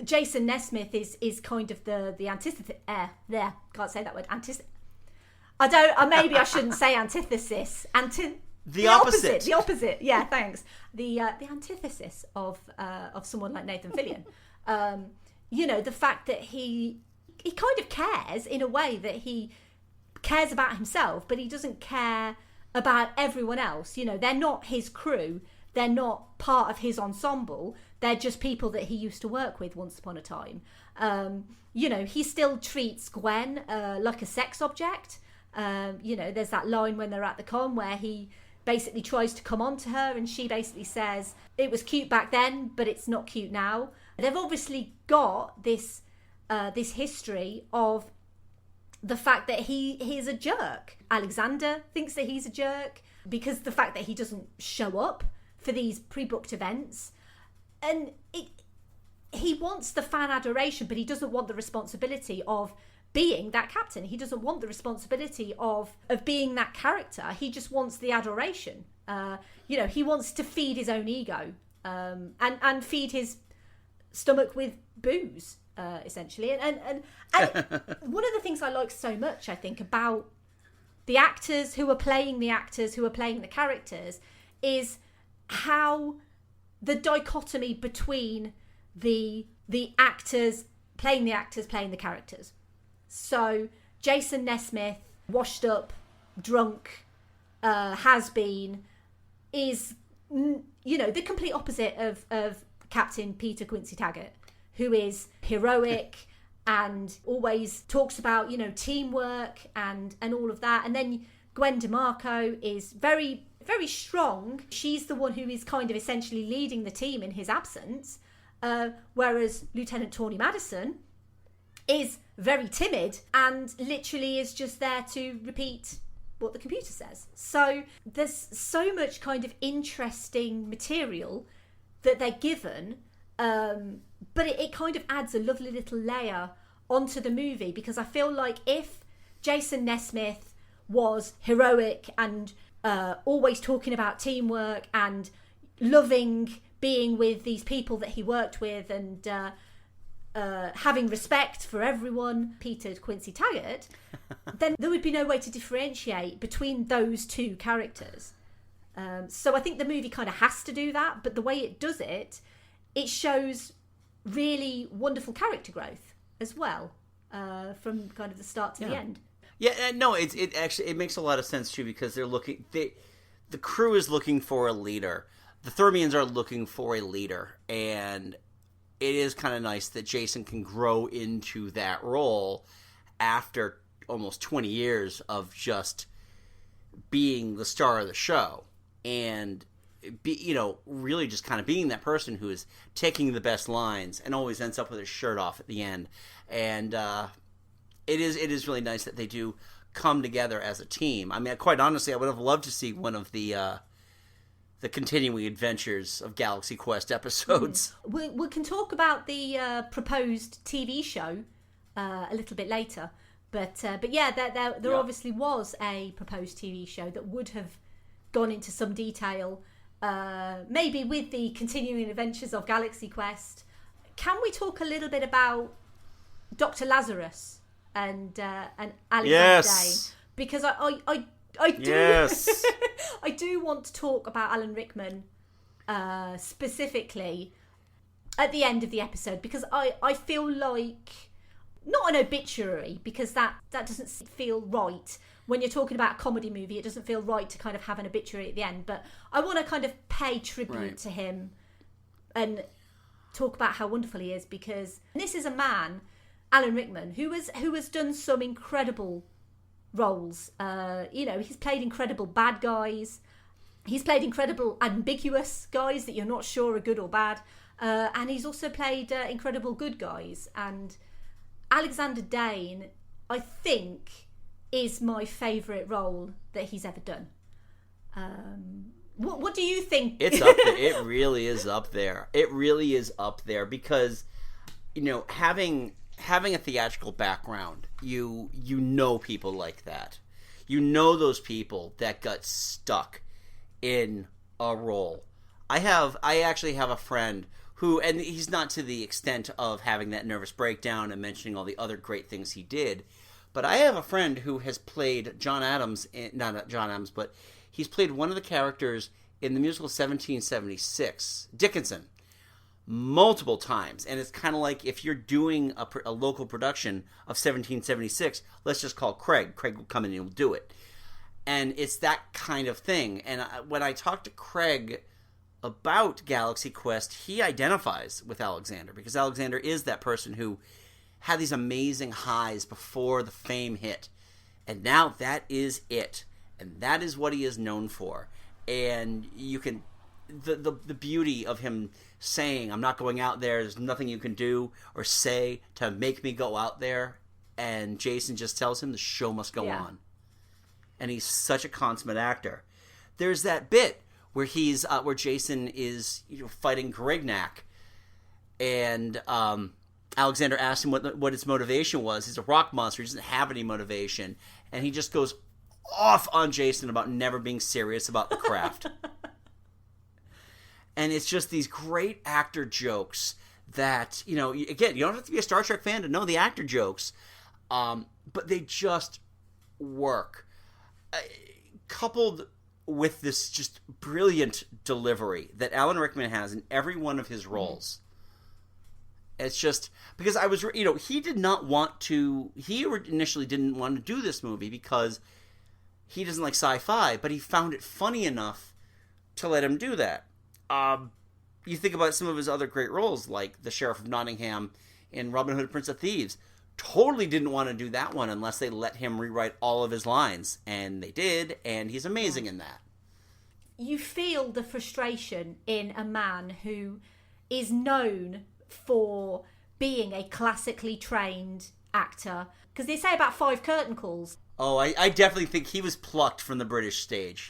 Jason Nesmith is kind of the antithesis. Can't say that word. Maybe I shouldn't say antithesis. The opposite. Yeah, thanks. The antithesis of someone like Nathan Fillion. The fact that he kind of cares in a way that he cares about himself, but he doesn't care about everyone else. They're not his crew. They're not part of his ensemble. They're just people that he used to work with once upon a time. He still treats Gwen like a sex object. There's that line when they're at the con where he basically tries to come on to her, and she basically says, it was cute back then, but it's not cute now. They've obviously got this history of the fact that he's a jerk. Alexander thinks that he's a jerk because the fact that he doesn't show up for these pre-booked events, and he wants the fan adoration, but he doesn't want the responsibility of being that captain. He doesn't want the responsibility of being that character. He just wants the adoration. He wants to feed his own ego and feed his stomach with booze, essentially. And one of the things I like so much, I think, about the actors who are playing the characters is how the dichotomy between the actors playing the characters. So Jason Nesmith, washed up, drunk, has been, is, the complete opposite of Captain Peter Quincy Taggart, who is heroic and always talks about, teamwork and all of that. And then Gwen DeMarco is very, very strong. She's the one who is kind of essentially leading the team in his absence, whereas Lieutenant Tawny Madison is very timid and literally is just there to repeat what the computer says. So there's so much kind of interesting material that they're given, but it kind of adds a lovely little layer onto the movie, because I feel like if Jason Nesmith was heroic and always talking about teamwork and loving being with these people that he worked with and having respect for everyone, Peter Quincy Taggart, then there would be no way to differentiate between those two characters. So I think the movie kind of has to do that, but the way it does it, it shows really wonderful character growth as well, from kind of the start to the end. Yeah, no, it actually makes a lot of sense too, because the crew is looking for a leader. The Thermians are looking for a leader, and it is kind of nice that Jason can grow into that role after almost 20 years of just being the star of the show, and really just kind of being that person who is taking the best lines and always ends up with his shirt off at the end. And it is really nice that they do come together as a team. I mean, quite honestly, I would have loved to see one of the continuing adventures of Galaxy Quest episodes. We can talk about the proposed TV show a little bit later, but yeah, there obviously was a proposed TV show that would have gone into some detail, maybe with the continuing adventures of Galaxy Quest. Can we talk a little bit about Dr. Lazarus and Alexander Dane? Because I do. Yes. I do want to talk about Alan Rickman specifically at the end of the episode, because I feel like, not an obituary, because that doesn't feel right. When you're talking about a comedy movie, it doesn't feel right to kind of have an obituary at the end. But I want to kind of pay tribute to him and talk about how wonderful he is, because this is a man, Alan Rickman, who has done some incredible roles. He's played incredible bad guys. He's played incredible ambiguous guys that you're not sure are good or bad. And he's also played incredible good guys. And Alexander Dane, I think, is my favourite role that he's ever done. What do you think? It's up there. It really is up there. It really is up there, because, having a theatrical background, you know people like that. You know those people that got stuck in a role. I actually have a friend who, and he's not to the extent of having that nervous breakdown and mentioning all the other great things he did, but I have a friend who has played John Adams, not John Adams, but he's played one of the characters in the musical 1776, Dickinson, multiple times. And it's kind of like, if you're doing a local production of 1776, let's just call Craig. Craig will come in and he'll do it. And it's that kind of thing. And when I talked to Craig about Galaxy Quest, he identifies with Alexander, because Alexander is that person who had these amazing highs before the fame hit. And now that is it. And that is what he is known for. And you can... The beauty of him saying, I'm not going out there, there's nothing you can do or say to make me go out there. And Jason just tells him the show must go on. And he's such a consummate actor. There's that bit where where Jason is fighting Grignac, and Alexander asked him what his motivation was. He's a rock monster. He doesn't have any motivation. And he just goes off on Jason about never being serious about the craft. And it's just these great actor jokes that, again, you don't have to be a Star Trek fan to know the actor jokes, but they just work. Coupled with this just brilliant delivery that Alan Rickman has in every one of his roles. It's just, because he did not want to, he initially didn't want to do this movie because he doesn't like sci-fi, but he found it funny enough to let him do that. You think about some of his other great roles, like the Sheriff of Nottingham in Robin Hood, Prince of Thieves. Totally didn't want to do that one unless they let him rewrite all of his lines. And they did, and he's amazing in that. You feel the frustration in a man who is known for being a classically trained actor. Because they say about 5 curtain calls. Oh, I definitely think he was plucked from the British stage.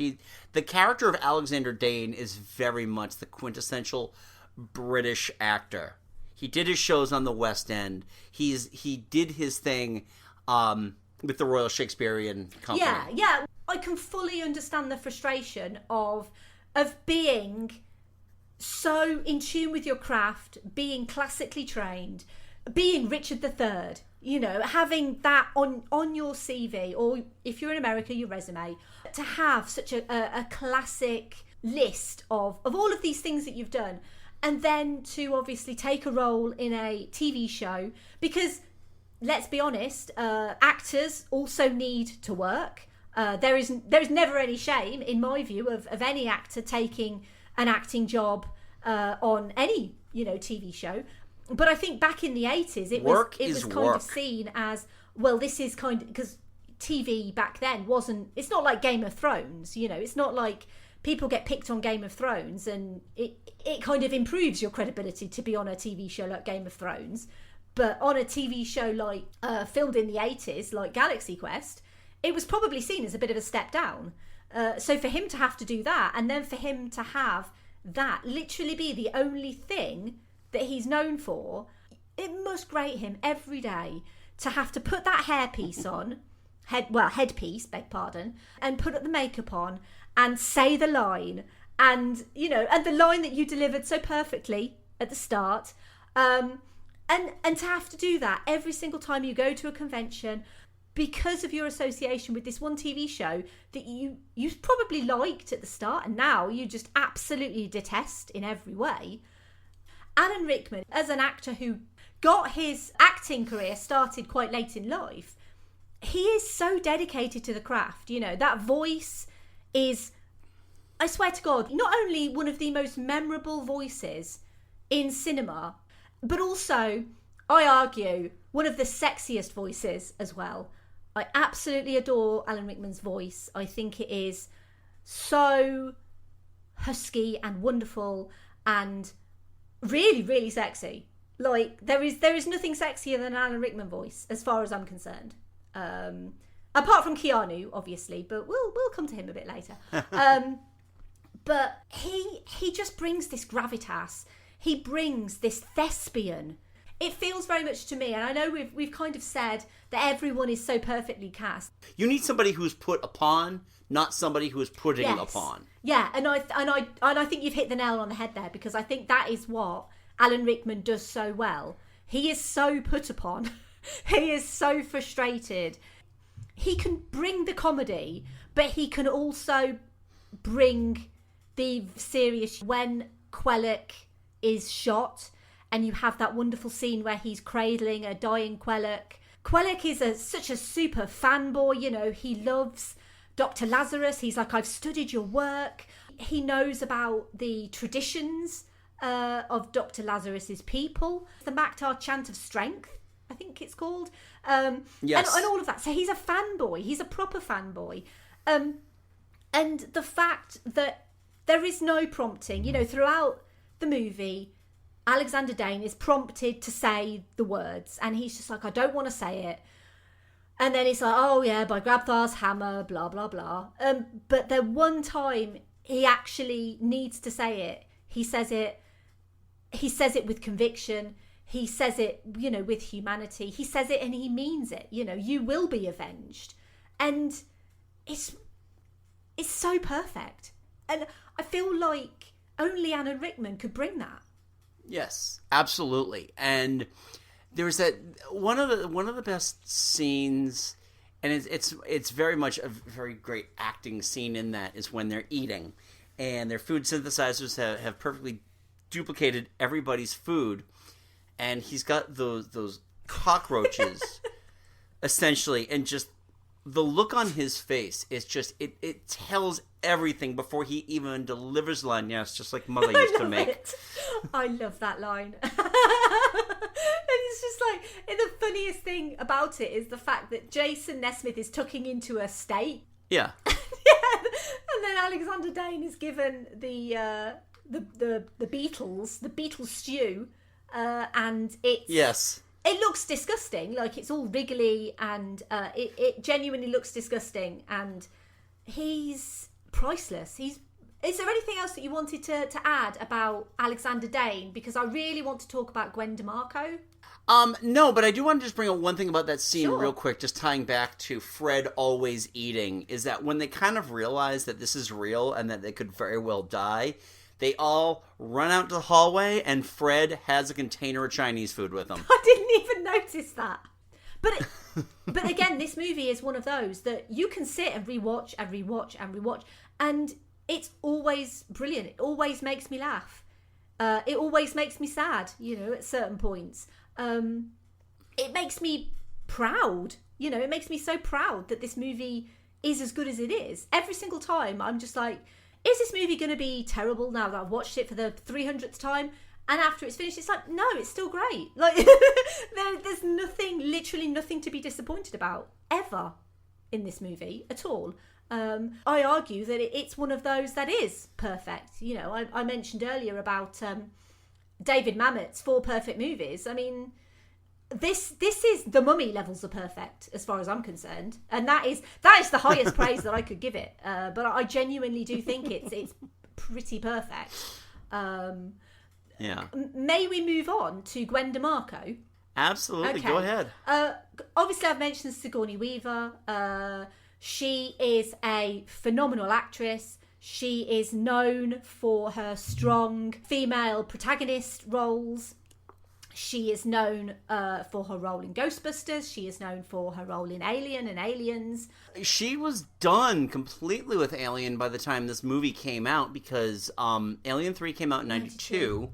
The character of Alexander Dane is very much the quintessential British actor. He did his shows on the West End. He did his thing with the Royal Shakespearean Company. Yeah. I can fully understand the frustration of being so in tune with your craft, being classically trained, being Richard III. Having that on your CV, or if you're in America, your resume, to have such a classic list of all of these things that you've done, and then to obviously take a role in a TV show, because let's be honest, actors also need to work. There is never any shame, in my view, of any actor taking an acting job on any TV show. But I think back in the 80s, it was kind of seen as, well, this is kind of, because TV back then it's not like Game of Thrones, it's not like people get picked on Game of Thrones and it kind of improves your credibility to be on a TV show like Game of Thrones. But on a TV show like filmed in the 80s, like Galaxy Quest, it was probably seen as a bit of a step down. So for him to have to do that, and then for him to have that literally be the only thing that he's known for, it must grate him every day to have to put that hairpiece on, headpiece, beg pardon, and put the makeup on and say the line, and and the line that you delivered so perfectly at the start, and to have to do that every single time you go to a convention because of your association with this one TV show that you probably liked at the start and now you just absolutely detest in every way. Alan Rickman, as an actor who got his acting career started quite late in life, he is so dedicated to the craft. That voice is, I swear to God, not only one of the most memorable voices in cinema, but also, I argue, one of the sexiest voices as well. I absolutely adore Alan Rickman's voice. I think it is so husky and wonderful and really, really sexy. Like, there is nothing sexier than an Alan Rickman voice, as far as I'm concerned. Apart from Keanu, obviously, but we'll come to him a bit later. But he just brings this gravitas. He brings this thespian. It feels very much to me, and I know we've kind of said that everyone is so perfectly cast. You need somebody who's put upon, not somebody who is putting upon. Yeah, and I think you've hit the nail on the head there, because I think that is what Alan Rickman does so well. He is so put upon. He is so frustrated. He can bring the comedy, but he can also bring the serious. When Quellic is shot and you have that wonderful scene where he's cradling a dying Quellic. Quellic is such a super fanboy, he loves Dr. Lazarus. He's like, I've studied your work. He knows about the traditions of Dr. Lazarus's people. The Maktar Chant of Strength, I think it's called. Yes. And all of that. So he's a fanboy. He's a proper fanboy. And the fact that there is no prompting, throughout the movie, Alexander Dane is prompted to say the words, and he's just like, I don't want to say it. And then it's like, oh yeah, by Grabthar's hammer, blah, blah, blah. But the one time he actually needs to say it, he says it with conviction. He says it, you know, with humanity. He says it and he means it. You know, you will be avenged. And it's so perfect. And I feel like only Alan Rickman could bring that. Yes, absolutely. And there's that one of the best scenes, and it's very much a very great acting scene in that, is when they're eating and their food synthesizers have perfectly duplicated everybody's food, and he's got those cockroaches essentially, and just the look on his face is just it tells everything before he even delivers the line. Yes, just like Mother used to make. I love that line. And it's just like, and the funniest thing about it is the fact that Jason Nesmith is tucking into a steak. Yeah. And then Alexander Dane is given the beetle stew, and it's yes. It looks disgusting, like it's all wriggly, and it genuinely looks disgusting. And he's priceless. Is there anything else that you wanted to add about Alexander Dane? Because I really want to talk about Gwen DeMarco. No, but I do want to just bring up one thing about that scene Sure. real quick, just tying back to Fred always eating, is that when they kind of realize that this is real and that they could very well die, they all run out to the hallway and Fred has a container of Chinese food with him. I didn't even notice that. But again, this movie is one of those that you can sit and rewatch and rewatch and rewatch, and it's always brilliant. It always makes me laugh. It always makes me sad, you know, at certain points. It makes me proud. You know, it makes me so proud that this movie is as good as it is. Every single time, I'm just like, is this movie going to be terrible now that I've watched it for the 300th time? And after it's finished, it's like, no, it's still great. Like, there's literally nothing to be disappointed about, ever, in this movie, at all. I argue that it's one of those that is perfect. You know, I mentioned earlier about David Mamet's 4 perfect movies. I mean, this is the Mummy levels of perfect, as far as I'm concerned, and that is the highest praise that I could give it. But I genuinely do think it's pretty perfect. Yeah. May we move on to Gwen DeMarco? Absolutely. Okay. Go ahead. Obviously, I've mentioned Sigourney Weaver. She is a phenomenal actress. She is known for her strong female protagonist roles. She is known for her role in Ghostbusters. She is known for her role in Alien and Aliens. She was done completely with Alien by the time this movie came out, because Alien 3 came out in 92.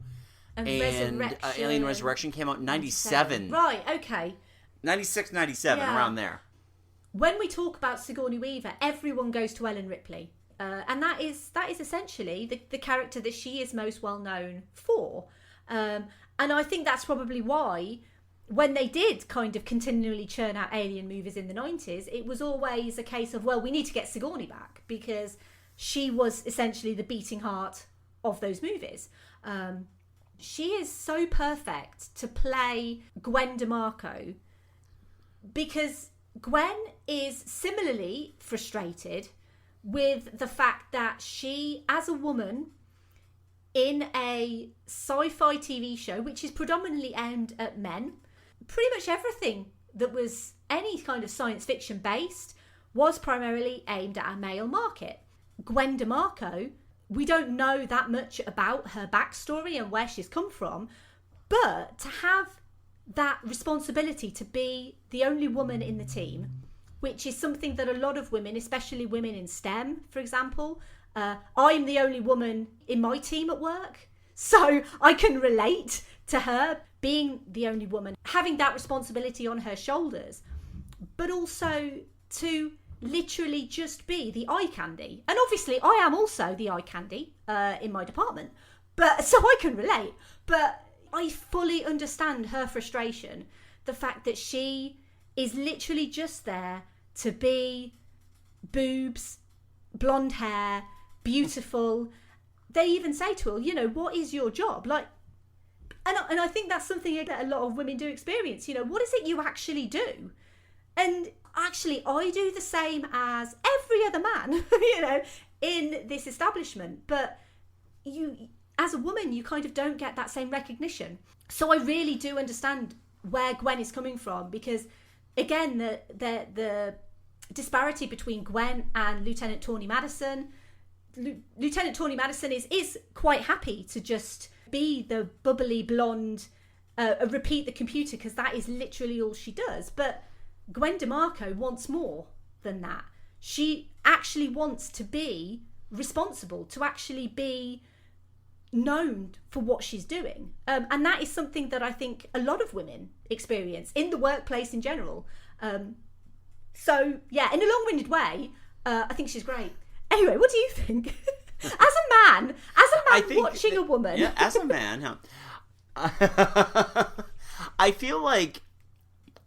And Alien Resurrection came out in 97. Right, okay. 96, 97, around there. When we talk about Sigourney Weaver, everyone goes to Ellen Ripley. And that is essentially the character that she is most well known for. And I think that's probably why, when they did kind of continually churn out Alien movies in the 90s, it was always a case of, well, we need to get Sigourney back, because she was essentially the beating heart of those movies. She is so perfect to play Gwen DeMarco, because Gwen is similarly frustrated with the fact that she, as a woman in a sci-fi TV show, which is predominantly aimed at men, pretty much everything that was any kind of science fiction based was primarily aimed at a male market. Gwen DeMarco, we don't know that much about her backstory and where she's come from, but to have that responsibility to be the only woman in the team, which is something that a lot of women, especially women in STEM, for example, I'm the only woman in my team at work, so I can relate to her being the only woman, having that responsibility on her shoulders, but also to literally just be the eye candy. And obviously I am also the eye candy in my department, but so I can relate. But I fully understand her frustration, the fact that she is literally just there to be boobs, blonde hair, beautiful. They even say to her, you know, what is your job? Like, and I think that's something that a lot of women do experience. You know, what is it you actually do? And actually, I do the same as every other man, you know, in this establishment. But as a woman, you kind of don't get that same recognition. So I really do understand where Gwen is coming from, because again, the disparity between Gwen and Lieutenant Tawny Madison. Lieutenant Tawny Madison is quite happy to just be the bubbly blonde, repeat the computer, because that is literally all she does. But Gwen DeMarco wants more than that. She actually wants to be responsible, to actually be known for what she's doing. And that is something that I think a lot of women experience in the workplace in general. So, yeah, in a long-winded way, I think she's great. Anyway, what do you think? As a man watching a woman. Yeah, as a man, I feel like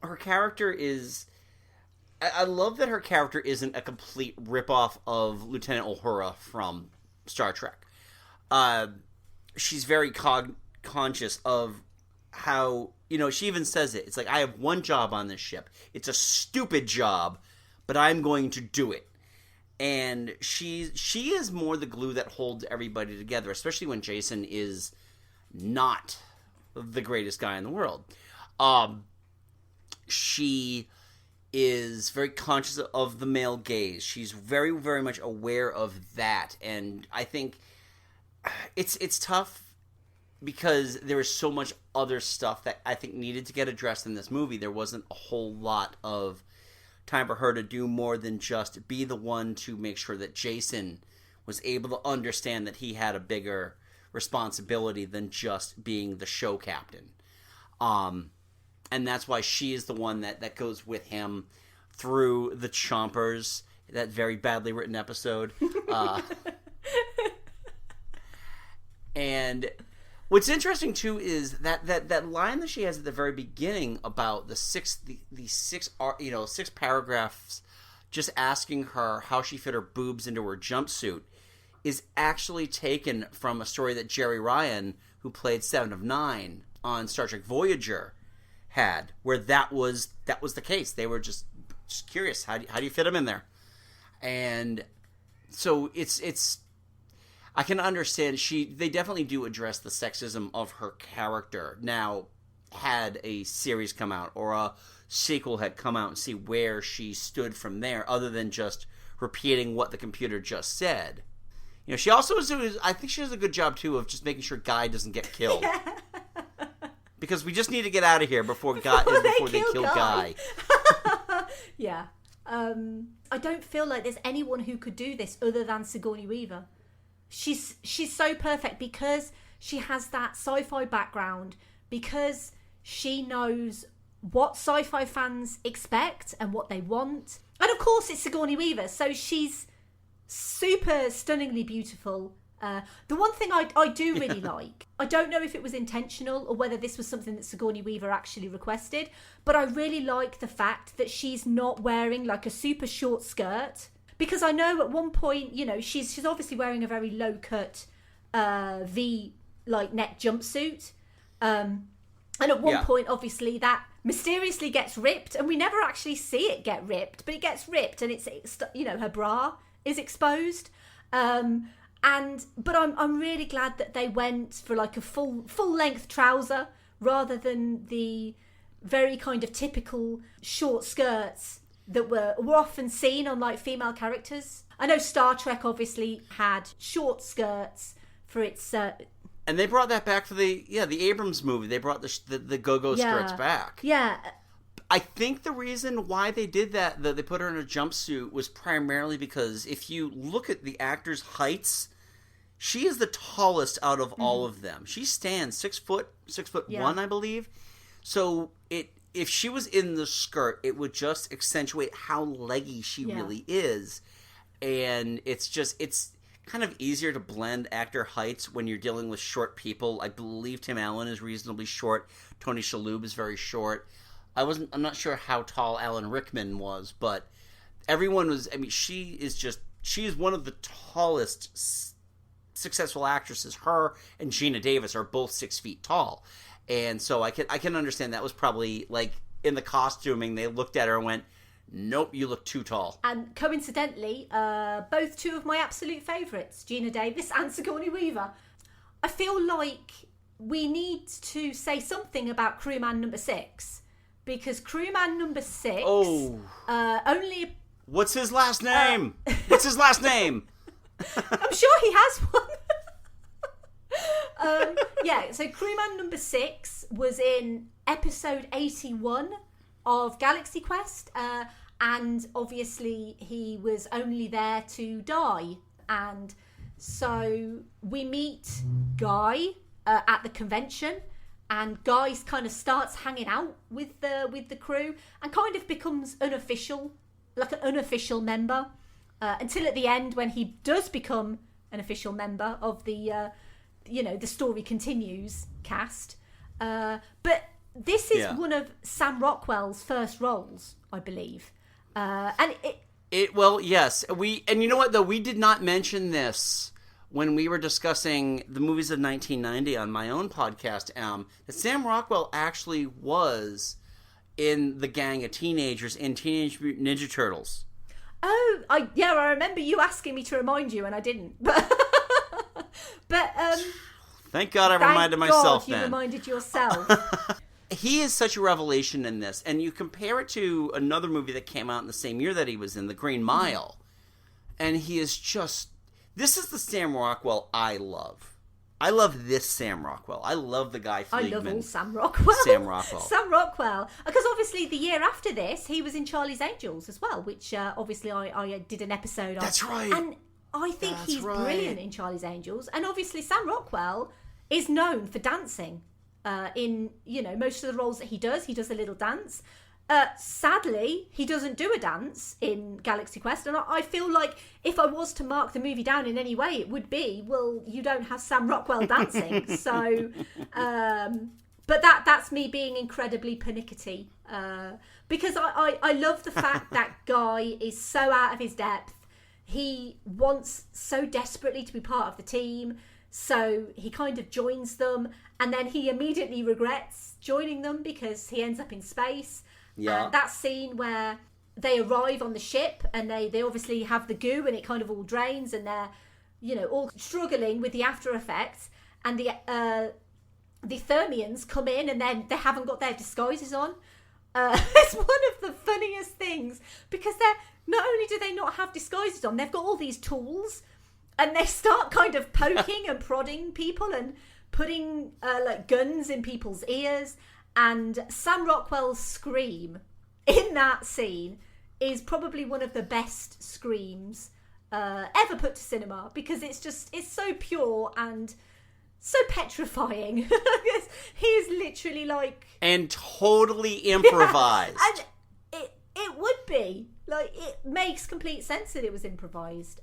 her character is... I love that her character isn't a complete ripoff of Lieutenant Uhura from Star Trek. She's very conscious of how, she even says it. It's like, I have one job on this ship. It's a stupid job, but I'm going to do it. And she is more the glue that holds everybody together, especially when Jason is not the greatest guy in the world. She is very conscious of the male gaze. She's very, very much aware of that. And I think it's tough because there is so much other stuff that I think needed to get addressed in this movie. There wasn't a whole lot of time for her to do more than just be the one to make sure that Jason was able to understand that he had a bigger responsibility than just being the show captain. And that's why she is the one that goes with him through the Chompers, that very badly written episode. And what's interesting too is that line that she has at the very beginning about the six paragraphs just asking her how she fit her boobs into her jumpsuit is actually taken from a story that Jerry Ryan, who played Seven of Nine on Star Trek Voyager, had, where that was the case. They were just curious, how do you fit them in there? And so it's I can understand they definitely do address the sexism of her character. Now, had a series come out or a sequel had come out and see where she stood from there, other than just repeating what the computer just said. She also I think she does a good job too of just making sure Guy doesn't get killed. Yeah. Because we just need to get out of here before they kill Guy. Yeah. I don't feel like there's anyone who could do this other than Sigourney Weaver. She's so perfect because she has that sci-fi background, because she knows what sci-fi fans expect and what they want. And of course it's Sigourney Weaver, so she's super stunningly beautiful. The one thing I do really like, I don't know if it was intentional or whether this was something that Sigourney Weaver actually requested, but I really like the fact that she's not wearing like a super short skirt, because I know at one point, she's obviously wearing a very low cut V like neck jumpsuit, and at one point obviously that mysteriously gets ripped, and we never actually see it get ripped, but it gets ripped, and it's her bra is exposed. But I'm really glad that they went for like a full length trouser rather than the very kind of typical short skirts that were often seen on like female characters. I know Star Trek obviously had short skirts for its and they brought that back for the Abrams movie. They brought the go-go skirts back. Yeah. I think the reason why they did that they put her in a jumpsuit, was primarily because if you look at the actors' heights, she is the tallest out of all of them. She stands 6 foot 1, I believe. So if she was in the skirt, it would just accentuate how leggy she really is. And it's kind of easier to blend actor heights when you're dealing with short people. I believe Tim Allen is reasonably short. Tony Shalhoub is very short. I'm not sure how tall Alan Rickman was, but everyone was. I mean, she is one of the tallest successful actresses. Her and Gina Davis are both 6 feet tall, and so I can understand that was probably like in the costuming. They looked at her and went, "Nope, you look too tall." And coincidentally, both two of my absolute favourites, Gina Davis and Sigourney Weaver. I feel like we need to say something about Crewman number 6, because Crewman number 6 only... What's his last name? What's his last name? I'm sure he has one. So Crewman number 6 was in episode 81 of Galaxy Quest, and obviously he was only there to die. And so we meet Guy at the convention, and Guy kind of starts hanging out with the crew and kind of becomes an unofficial member, until at the end when he does become an official member of the the story continues cast. But this is one of Sam Rockwell's first roles, I believe, and yes, and you know what though, we did not mention this when we were discussing the movies of 1990 on my own podcast, that Sam Rockwell actually was in the gang of teenagers in Teenage Mutant Ninja Turtles. Oh, I remember you asking me to remind you, and I didn't. But thank God I reminded myself. You reminded yourself. He is such a revelation in this, and you compare it to another movie that came out in the same year that he was in, The Green Mile, and he is just... This is the Sam Rockwell I love. I love this Sam Rockwell. I love the guy Fleegman. I love all Sam Rockwell. Sam Rockwell. Sam Rockwell. Because obviously the year after this, he was in Charlie's Angels as well, which obviously I did an episode on. That's right. And I think he's brilliant in Charlie's Angels. And obviously Sam Rockwell is known for dancing in, most of the roles that he does. He does a little dance. Sadly, he doesn't do a dance in Galaxy Quest, and I feel like if I was to mark the movie down in any way, it would be, well, you don't have Sam Rockwell dancing. So, but that's me being incredibly pernickety, because I love the fact that Guy is so out of his depth. He wants so desperately to be part of the team, so he kind of joins them, and then he immediately regrets joining them because he ends up in space. Yeah. That scene where they arrive on the ship and they obviously have the goo and it kind of all drains, and they're, all struggling with the after effects, and the Thermians come in and then they haven't got their disguises on. It's one of the funniest things, because not only do they not have disguises on, they've got all these tools, and they start kind of poking and prodding people and putting guns in people's ears. And Sam Rockwell's scream in that scene is probably one of the best screams ever put to cinema, because it's so pure and so petrifying. He's literally like... And totally improvised. Yeah, and it would be. Like, it makes complete sense that it was improvised.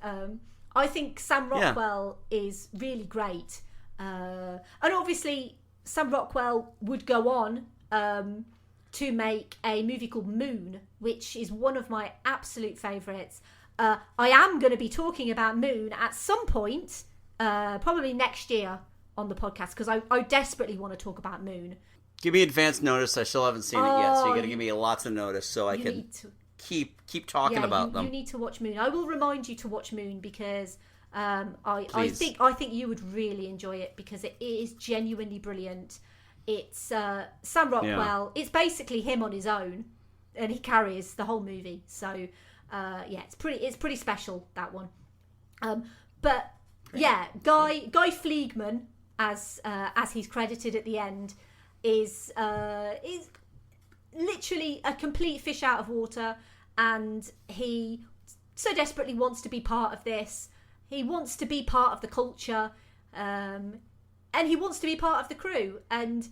I think Sam Rockwell is really great. And obviously... Sam Rockwell would go on to make a movie called Moon, which is one of my absolute favourites. I am going to be talking about Moon at some point, probably next year on the podcast, because I desperately want to talk about Moon. Give me advance notice. I still haven't seen it yet, so you got to give me lots of notice so I can keep talking about them. You need to watch Moon. I will remind you to watch Moon, because... I think you would really enjoy it, because it is genuinely brilliant. It's Sam Rockwell. Yeah. It's basically him on his own, and he carries the whole movie. So it's pretty special, that one. But yeah, Guy Fleegman, as he's credited at the end, is literally a complete fish out of water, and he so desperately wants to be part of this. He wants to be part of the culture, and he wants to be part of the crew. And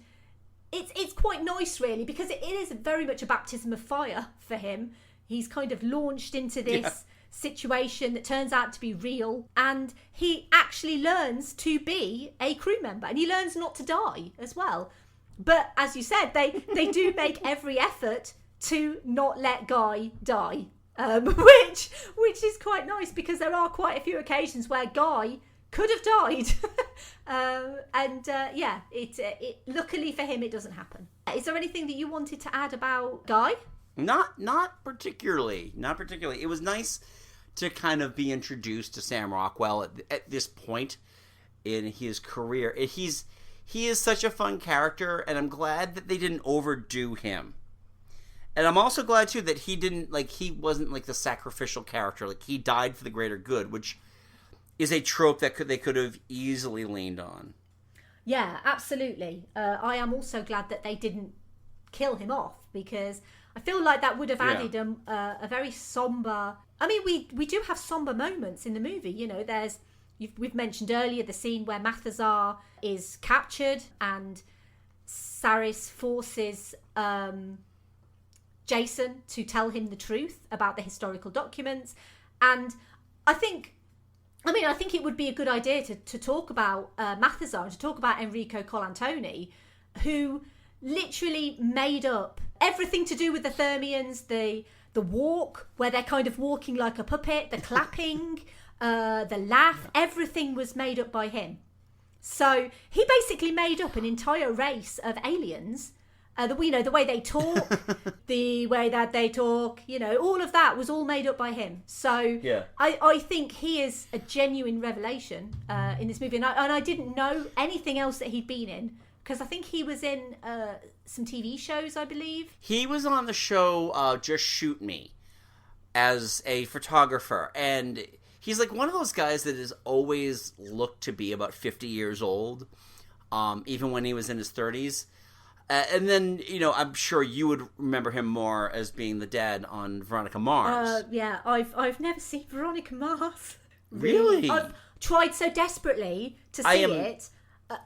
it's quite nice, really, because it is very much a baptism of fire for him. He's kind of launched into this situation that turns out to be real, and he actually learns to be a crew member, and he learns not to die as well. But as you said, they do make every effort to not let Guy die. Which is quite nice, because there are quite a few occasions where Guy could have died, luckily for him it doesn't happen. Is there anything that you wanted to add about Guy? Not particularly. It was nice to kind of be introduced to Sam Rockwell at this point in his career. He is such a fun character, and I'm glad that they didn't overdo him. And I'm also glad too that he wasn't like the sacrificial character. Like, he died for the greater good, which is a trope that they could have easily leaned on. Yeah, absolutely. I am also glad that they didn't kill him off, because I feel like that would have added a very somber... I mean, we do have somber moments in the movie. You know, we've mentioned earlier the scene where Mathazar is captured and Saris forces Jason to tell him the truth about the historical documents. And I think it would be a good idea to talk about Mathazar, to talk about Enrico Colantoni, who literally made up everything to do with the Thermians, the walk, where they're kind of walking like a puppet, the clapping, the laugh, everything was made up by him. So he basically made up an entire race of aliens. The way they talk, the way that they talk, all of that was all made up by him. So I think he is a genuine revelation in this movie. And I didn't know anything else that he'd been in, because I think he was in some TV shows, I believe. He was on the show Just Shoot Me as a photographer. And he's like one of those guys that has always looked to be about 50 years old, even when he was in his 30s. And then, I'm sure you would remember him more as being the dad on Veronica Mars. Yeah, I've never seen Veronica Mars. Really? I've tried so desperately to see it.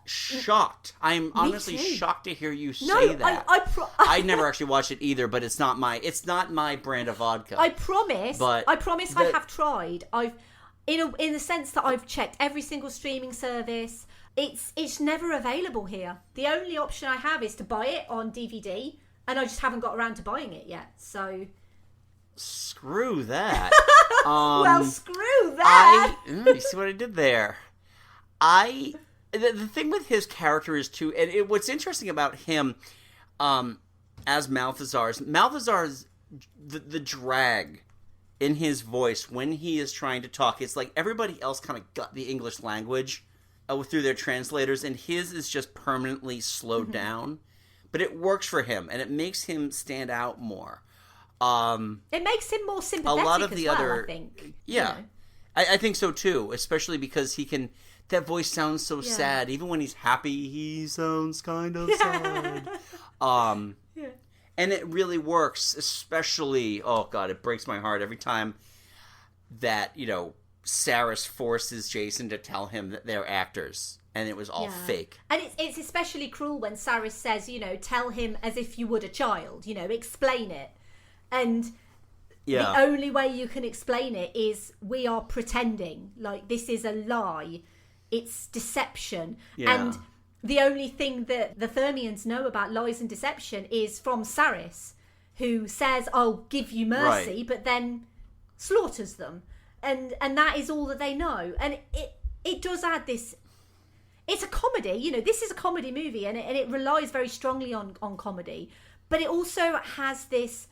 Shocked. I'm honestly shocked to hear you say that. I never actually watched it either, but it's not my brand of vodka. I promise I have tried. In the sense that I've checked every single streaming service. It's never available here. The only option I have is to buy it on DVD, and I just haven't got around to buying it yet. So screw that. Well, screw that. You see what I did there? The thing with his character is too, and what's interesting about him, as Malthazar's the drag in his voice when he is trying to talk. It's like everybody else kind of got the English language through their translators, and his is just permanently slowed down. But it works for him, and it makes him stand out more. It makes him more sympathetic. A lot of the other, I think. Yeah, I think so too. Especially because he can. That voice sounds so sad. Even when he's happy, he sounds kind of sad. And it really works. Especially, oh god, it breaks my heart every time that Saris forces Jason to tell him that they're actors and it was all fake. And it's especially cruel when Saris says, tell him as if you would a child, explain it. And the only way you can explain it is we are pretending, like this is a lie. It's deception. Yeah. And the only thing that the Thermians know about lies and deception is from Saris, who says, I'll give you mercy, but then slaughters them. And that is all that they know. And it does add this... It's a comedy, this is a comedy movie, and it relies very strongly on comedy. But it also has this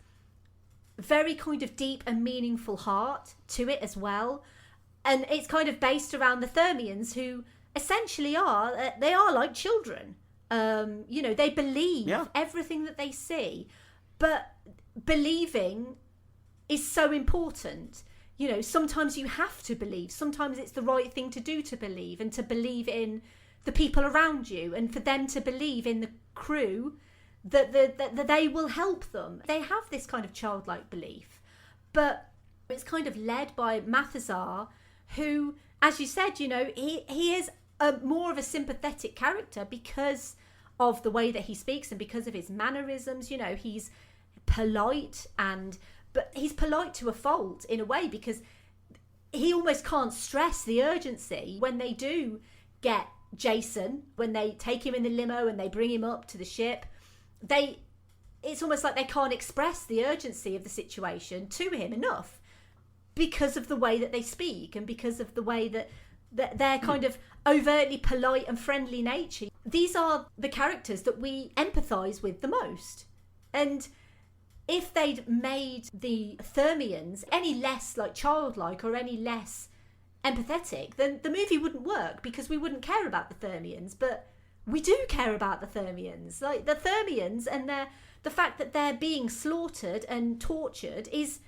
very kind of deep and meaningful heart to it as well. And it's kind of based around the Thermians, who essentially they are like children. They believe everything that they see. But believing is so important. Sometimes you have to believe. Sometimes it's the right thing to do to believe, and to believe in the people around you, and for them to believe in the crew that they will help them. They have this kind of childlike belief. But it's kind of led by Mathazar, who, as you said, he is more of a sympathetic character because of the way that he speaks and because of his mannerisms. He's polite, but he's polite to a fault in a way, because he almost can't stress the urgency when they do get Jason, when they take him in the limo and they bring him up to the ship. It's almost like they can't express the urgency of the situation to him enough, because of the way that they speak and because of the way that they're kind of overtly polite and friendly nature. These are the characters that we empathise with the most. And if they'd made the Thermians any less like childlike or any less empathetic, then the movie wouldn't work because we wouldn't care about the Thermians. But we do care about the Thermians. Like the Thermians and the fact that they're being slaughtered and tortured it's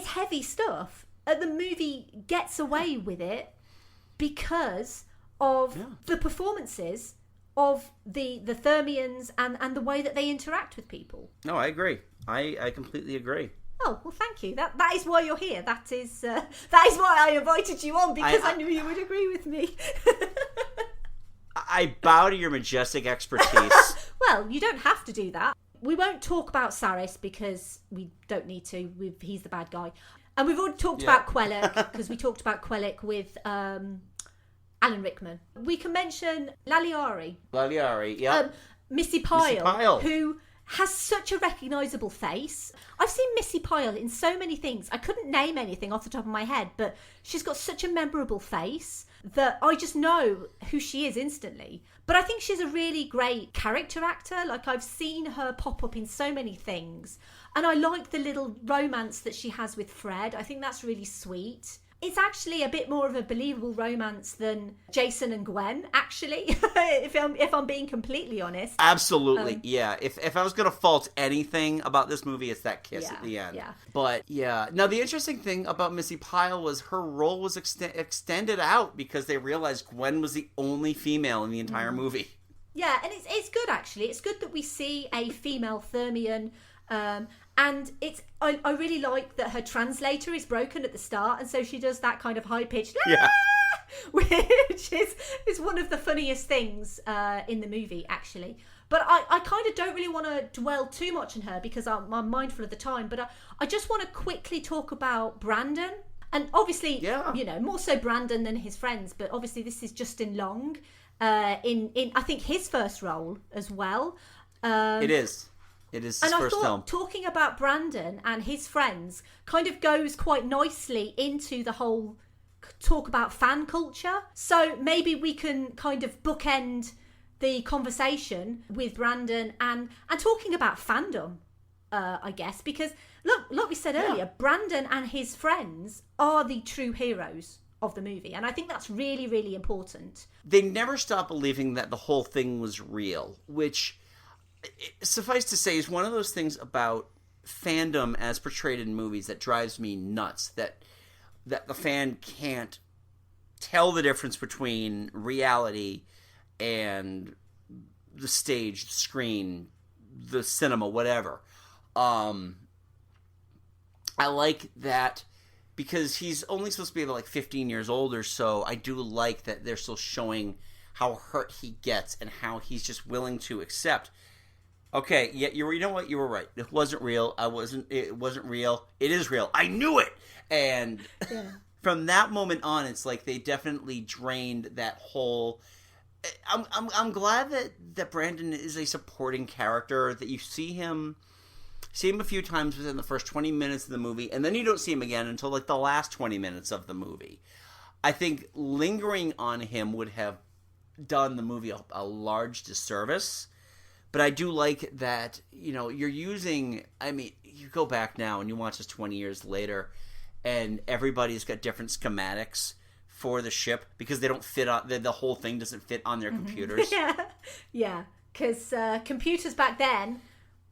heavy stuff. The movie gets away with it because of the performances of the Thermians and the way that they interact with people. No, I agree. I completely agree. Oh, well, thank you. That is why you're here. That is why I invited you on, because I knew you would agree with me. I bow to your majestic expertise. Well, you don't have to do that. We won't talk about Saris because we don't need to. He's the bad guy. And we've already talked about Quellic, because we talked about Quellic with Alan Rickman. We can mention Laliari. Yeah. Missy Pyle, who has such a recognisable face. I've seen Missy Pyle in so many things. I couldn't name anything off the top of my head, but she's got such a memorable face that I just know who she is instantly. But I think she's a really great character actor. Like, I've seen her pop up in so many things. And I like the little romance that she has with Fred. I think that's really sweet. It's actually a bit more of a believable romance than Jason and Gwen, actually, if I'm being completely honest. Absolutely, yeah. If I was going to fault anything about this movie, it's that kiss at the end. Yeah. But, yeah. Now, the interesting thing about Missy Pyle was her role was extended out because they realized Gwen was the only female in the entire movie. Yeah, and it's good, actually. It's good that we see a female Thermian. And I really like that her translator is broken at the start, and so she does that kind of high-pitched which is one of the funniest things in the movie, actually. But I kind of don't really want to dwell too much on her because I'm mindful of the time, but I just want to quickly talk about Brandon. And obviously, more so Brandon than his friends, but obviously this is Justin Long in I think his first role as well. It is his first film. Talking about Brandon and his friends kind of goes quite nicely into the whole talk about fan culture. So maybe we can kind of bookend the conversation with Brandon and talking about fandom, I guess, because look, like we said earlier, Brandon and his friends are the true heroes of the movie, and I think that's really, really important. They never stop believing that the whole thing was real, which, suffice to say, is one of those things about fandom as portrayed in movies that drives me nuts, that the fan can't tell the difference between reality and the stage, the screen, the cinema, whatever. I like that because he's only supposed to be like 15 years old or so. I do like that they're still showing how hurt he gets and how he's just willing to accept. Okay, yeah, you know what? You were right. It wasn't real. It wasn't real. It is real. I knew it. And from that moment on, it's like they definitely drained that whole. I'm glad that Brandon is a supporting character. That you see him a few times within the first 20 minutes of the movie, and then you don't see him again until like the last 20 minutes of the movie. I think lingering on him would have done the movie a large disservice. But I do like that, you're using, you go back now and you watch this 20 years later, and everybody's got different schematics for the ship because they don't fit on, the whole thing doesn't fit on their computers. Yeah, because computers back then,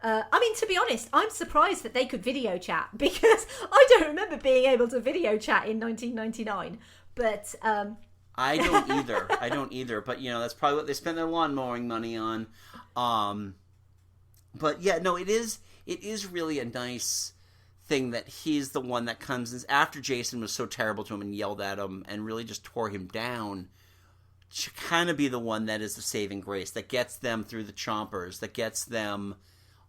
to be honest, I'm surprised that they could video chat because I don't remember being able to video chat in 1999, but... I don't either, but that's probably what they spent their lawn mowing money on. But yeah, no, it is really a nice thing that he's the one that comes in after Jason was so terrible to him and yelled at him and really just tore him down, to kind of be the one that is the saving grace that gets them through the chompers, that gets them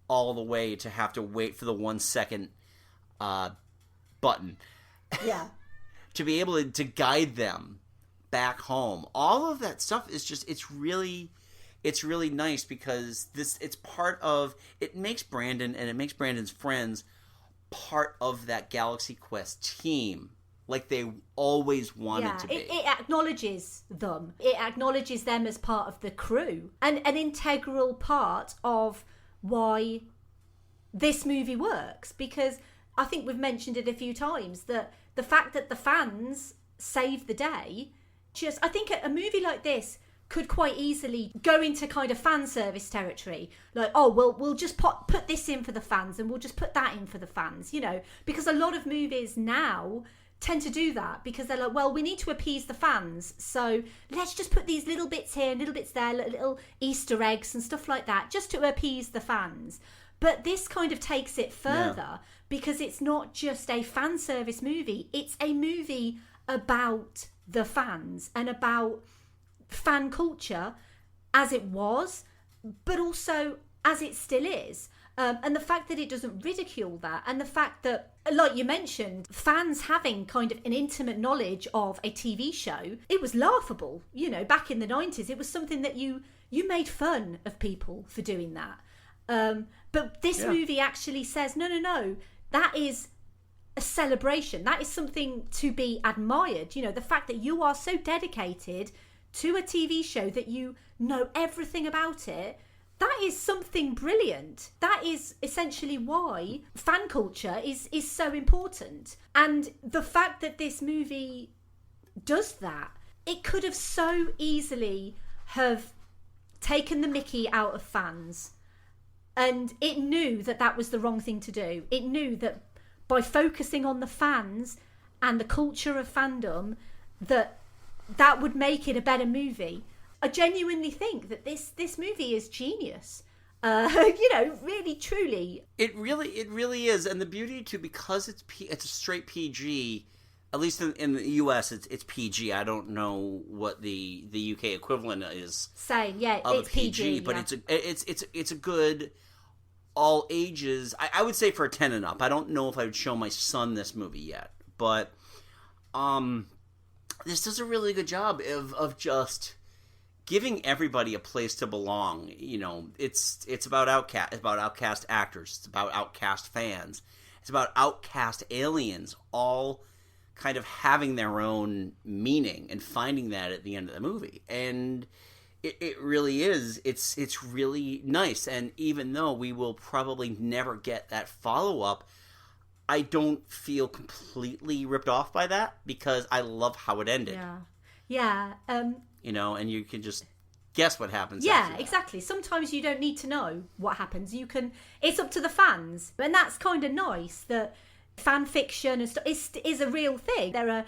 all the way to have to wait for the 1 second button. Yeah. To be able to guide them back home. All of that stuff is just, it's really nice because it's part of, it makes Brandon and it makes Brandon's friends part of that Galaxy Quest team, like they always wanted to be. It acknowledges them. It acknowledges them as part of the crew and an integral part of why this movie works, because I think we've mentioned it a few times that the fact that the fans save the day. I think a movie like this could quite easily go into kind of fan service territory. Like, oh, we'll just put this in for the fans and we'll just put that in for the fans, because a lot of movies now tend to do that because they're like, well, we need to appease the fans, so let's just put these little bits here, little bits there, little Easter eggs and stuff like that just to appease the fans. But this kind of takes it further because it's not just a fan service movie, it's a movie about the fans and about fan culture as it was, but also as it still is. And the fact that it doesn't ridicule that, and the fact that, like you mentioned, fans having kind of an intimate knowledge of a TV show, it was laughable. Back in the 90s, it was something that you made fun of people for doing that. But this movie actually says, no, that is a celebration. That is something to be admired. The fact that you are so dedicated to a TV show that you know everything about it, that is something brilliant. That is essentially why fan culture is so important. And the fact that this movie does that, it could have so easily have taken the mickey out of fans. And it knew that that was the wrong thing to do. It knew that by focusing on the fans and the culture of fandom, that would make it a better movie. I genuinely think that this movie is genius. Really, truly. It really is. And the beauty too, because it's a straight PG, at least in the US, it's PG. I don't know what the UK equivalent is. Same, yeah, it's PG, but yeah. it's a good all ages. I would say for a 10 and up. I don't know if I would show my son this movie yet, but this does a really good job of just giving everybody a place to belong. It's about outcast actors. It's about outcast fans. It's about outcast aliens, all kind of having their own meaning and finding that at the end of the movie. And it really is. It's really nice. And even though we will probably never get that follow-up, I don't feel completely ripped off by that because I love how it ended. Yeah. And you can just guess what happens. Yeah, exactly. Sometimes you don't need to know what happens. It's up to the fans. And that's kind of nice that fan fiction and stuff is a real thing. There are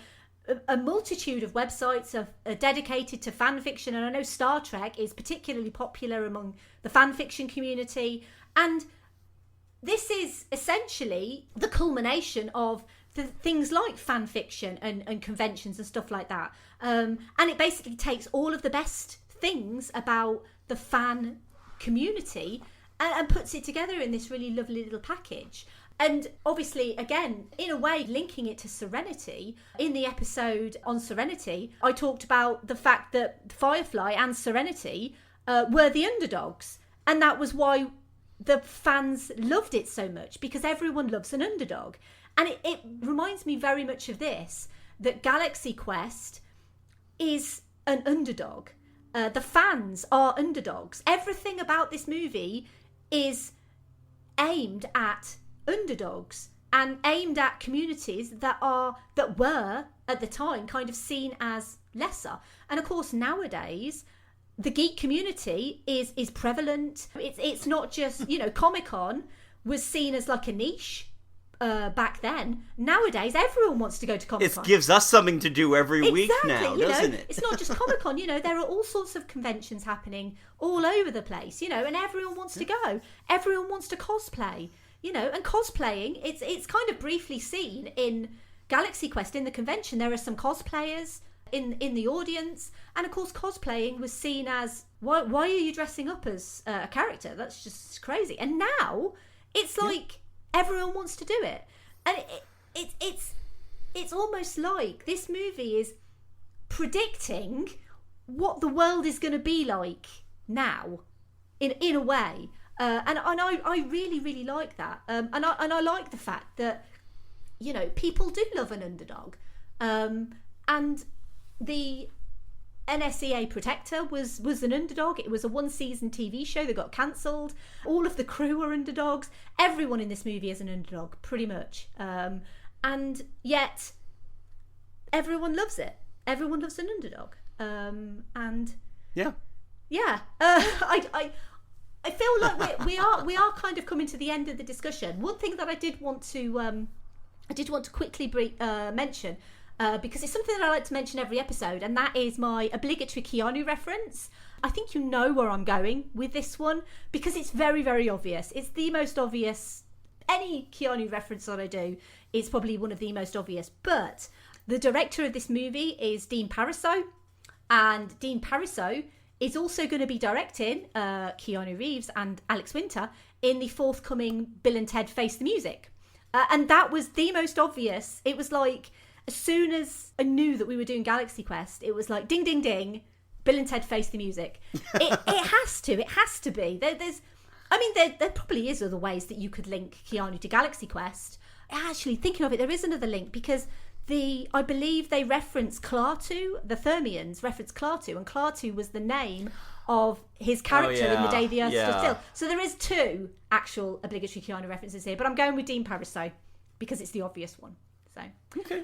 a multitude of websites are dedicated to fan fiction, and I know Star Trek is particularly popular among the fan fiction community. And this is essentially the culmination of the things like fan fiction and conventions and stuff like that. And it basically takes all of the best things about the fan community and puts it together in this really lovely little package. And obviously, again, in a way, linking it to Serenity, in the episode on Serenity, I talked about the fact that Firefly and Serenity were the underdogs. And that was why the fans loved it so much, because everyone loves an underdog. And it reminds me very much of this, that Galaxy Quest is an underdog. The fans are underdogs. Everything about this movie is aimed at underdogs and aimed at communities that were at the time kind of seen as lesser. And of course nowadays the geek community is prevalent. It's not just, Comic-Con was seen as like a niche back then. Nowadays everyone wants to go to Comic-Con. It gives us something to do every week now, doesn't it? It's not just Comic-Con, there are all sorts of conventions happening all over the place, and everyone wants to go. Everyone wants to cosplay. And cosplaying, it's kind of briefly seen in Galaxy Quest. In the convention, there are some cosplayers in the audience, and of course cosplaying was seen as, why are you dressing up as a character? That's just crazy. And now it's like everyone wants to do it, and it's almost like this movie is predicting what the world is going to be like now, in a way. And I really, really like that. And I like the fact that, people do love an underdog. And the NSEA Protector was an underdog. It was a one-season TV show that got cancelled. All of the crew are underdogs. Everyone in this movie is an underdog, pretty much. And yet, everyone loves it. Everyone loves an underdog. And yeah. I feel like we are kind of coming to the end of the discussion. One thing that I did want to quickly mention, because it's something that I like to mention every episode, and that is my obligatory Keanu reference. I think you know where I'm going with this one, because it's very, very obvious. It's the most obvious. Any Keanu reference that I do is probably one of the most obvious. But the director of this movie is Dean Parisot, and Dean Parisot is also going to be directing Keanu Reeves and Alex Winter in the forthcoming Bill and Ted Face the Music. And that was the most obvious. It was like, as soon as I knew that we were doing Galaxy Quest, it was like, ding, ding, ding, Bill and Ted Face the Music. It has to be. There probably is other ways that you could link Keanu to Galaxy Quest. Actually, thinking of it, there is another link, because I believe they reference Klaatu, the Thermians reference Klaatu, and Klaatu was the name of his character in The Day the Earth Stood Still. So there is 2 actual obligatory Keanu references here, but I'm going with Dean Parisot because it's the obvious one. So okay.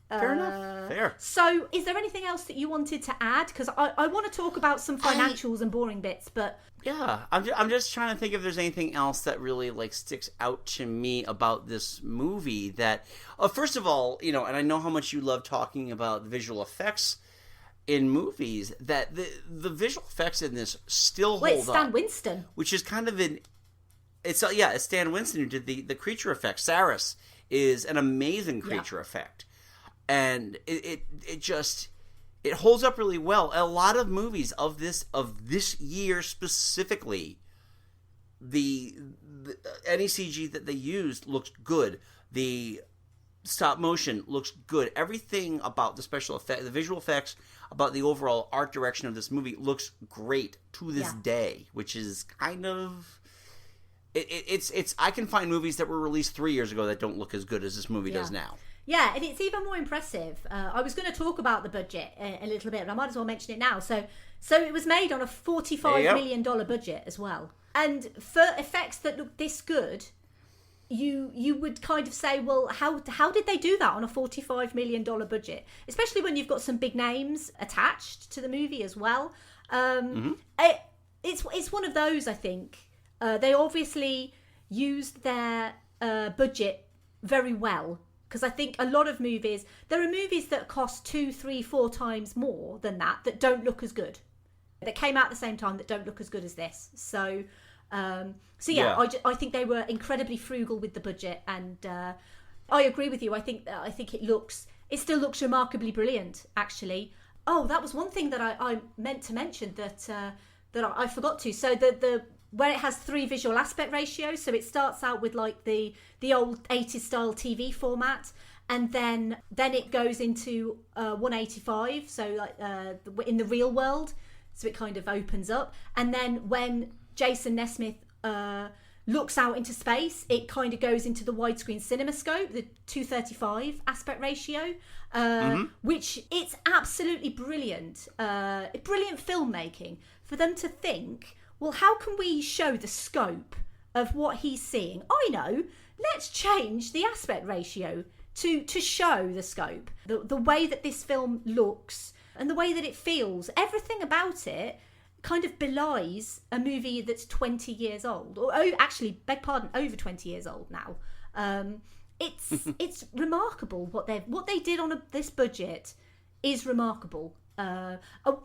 Fair enough. Fair. So, is there anything else that you wanted to add? Because I want to talk about some financials and boring bits, but yeah, I'm just trying to think if there's anything else that really sticks out to me about this movie. That first of all, and I know how much you love talking about visual effects in movies. That the visual effects in this still hold up. Stan Winston, which is kind of it's Stan Winston who did the creature effect. Sarus is an amazing creature effect. And it holds up really well. A lot of movies of this year specifically, any CG that they used looks good. The stop motion looks good. Everything about the special effect, the visual effects, about the overall art direction of this movie looks great to this day, which is kind of it's. I can find movies that were released 3 years ago that don't look as good as this movie does now. Yeah, and it's even more impressive. I was going to talk about the budget a little bit, but I might as well mention it now. So it was made on a $45 million budget as well. And for effects that look this good, you would kind of say, well, how did they do that on a $45 million budget? Especially when you've got some big names attached to the movie as well. It's one of those, I think. They obviously used their budget very well. Because I think a lot of movies, there are movies that cost 2, 3, 4 times more than that don't look as good. That came out at the same time that don't look as good as this. So I think they were incredibly frugal with the budget, and I agree with you. I think it still looks remarkably brilliant, actually. Oh, that was one thing that I meant to mention that I forgot to. So where it has 3 visual aspect ratios, so it starts out with the old 80s style TV format, and then it goes into 185, so in the real world, so it kind of opens up, and then when Jason Nesmith looks out into space, it kind of goes into the widescreen CinemaScope, the 235 aspect ratio, which it's absolutely brilliant, brilliant filmmaking for them to think, well, how can we show the scope of what he's seeing? I know, let's change the aspect ratio to show the scope. The way that this film looks and the way that it feels, everything about it kind of belies a movie that's 20 years old. Or actually, beg pardon, over 20 years old now. It's remarkable what they did on this budget is remarkable.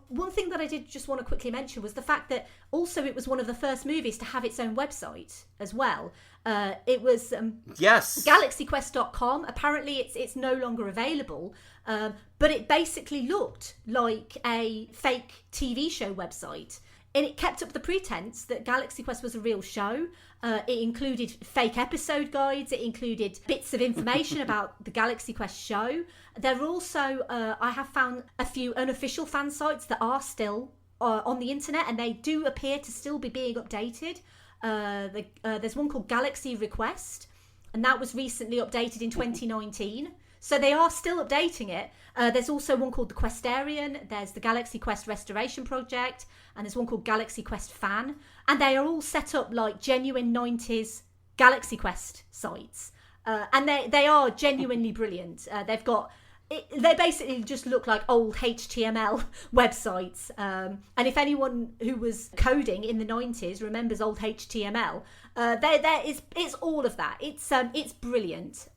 One thing that I did just want to quickly mention was the fact that also it was one of the first movies to have its own website as well. It was galaxyquest.com. Apparently it's no longer available, but it basically looked like a fake TV show website. And it kept up the pretense that Galaxy Quest was a real show. It included fake episode guides. It included bits of information about the Galaxy Quest show. There are also, I have found a few unofficial fan sites that are still on the internet, and they do appear to still be being updated. There's one called Galaxy Request, and that was recently updated in 2019. So they are still updating it. There's also one called the Questarian. There's the Galaxy Quest Restoration Project. And there's one called Galaxy Quest Fan. And they are all set up like genuine 90s Galaxy Quest sites. And they are genuinely brilliant. They've got they basically just look like old HTML websites. And if anyone who was coding in the 90s remembers old HTML, it's all of that. It's brilliant.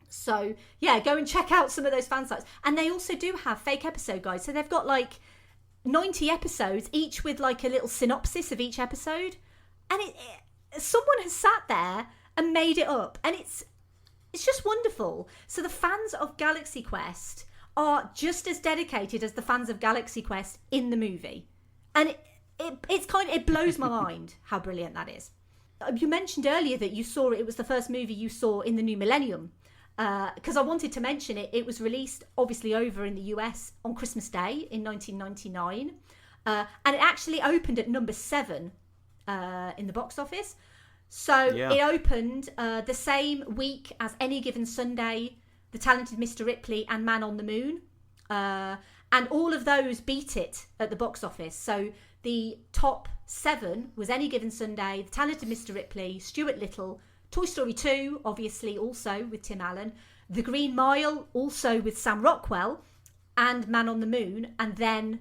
So yeah, go and check out some of those fan sites. And they also do have fake episode guides. So they've got like 90 episodes, each with like a little synopsis of each episode. And someone has sat there and made it up. And it's just wonderful. So the fans of Galaxy Quest are just as dedicated as the fans of Galaxy Quest in the movie. And it blows my mind how brilliant that is. You mentioned earlier that you saw it was the first movie you saw in the new millennium. Because I wanted to mention it. It was released obviously over in the US on Christmas Day in 1999. And it actually opened at number 7 in the box office. So it opened the same week as Any Given Sunday, The Talented Mr. Ripley, and Man on the Moon. And all of those beat it at the box office. So the top 7 was Any Given Sunday, The Talented Mr. Ripley, Stuart Little, Toy Story 2, obviously also with Tim Allen, The Green Mile, also with Sam Rockwell, and Man on the Moon, and then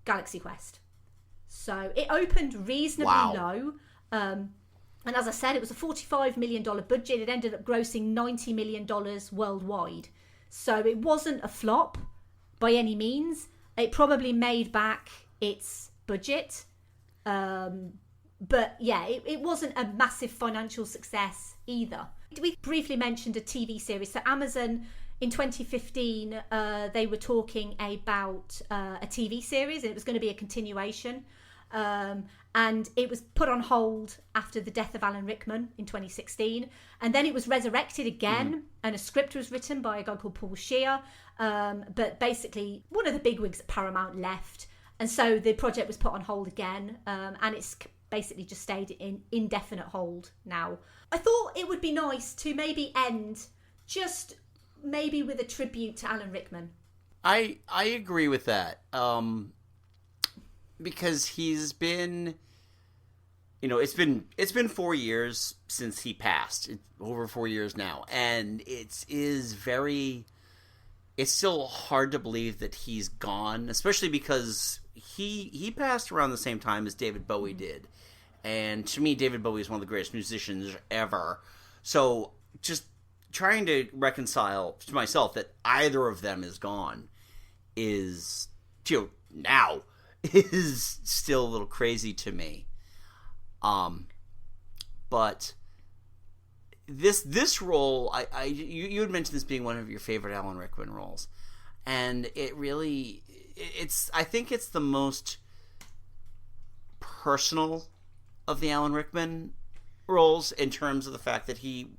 Galaxy Quest. So it opened reasonably low. And as I said, it was a $45 million budget. It ended up grossing $90 million worldwide. So it wasn't a flop by any means. It probably made back its budget. But yeah, it wasn't a massive financial success either. We briefly mentioned a TV series. So Amazon, in 2015, they were talking about a TV series, and it was going to be a continuation. And it was put on hold after the death of Alan Rickman in 2016. And then it was resurrected again, and a script was written by a guy called Paul Scheer. But basically, one of the bigwigs at Paramount left. And so the project was put on hold again. And it's basically just stayed in indefinite hold now. I thought it would be nice to maybe end just maybe with a tribute to Alan Rickman. I agree with that. Because he's been, it's been 4 years since he passed. It's over 4 years now, and it's still hard to believe that he's gone, especially because he passed around the same time as David Bowie did, and to me, David Bowie is one of the greatest musicians ever. So just trying to reconcile to myself that either of them is gone is now. Is still a little crazy to me. But this role, you had mentioned this being one of your favorite Alan Rickman roles, and I think it's the most personal of the Alan Rickman roles in terms of the fact that he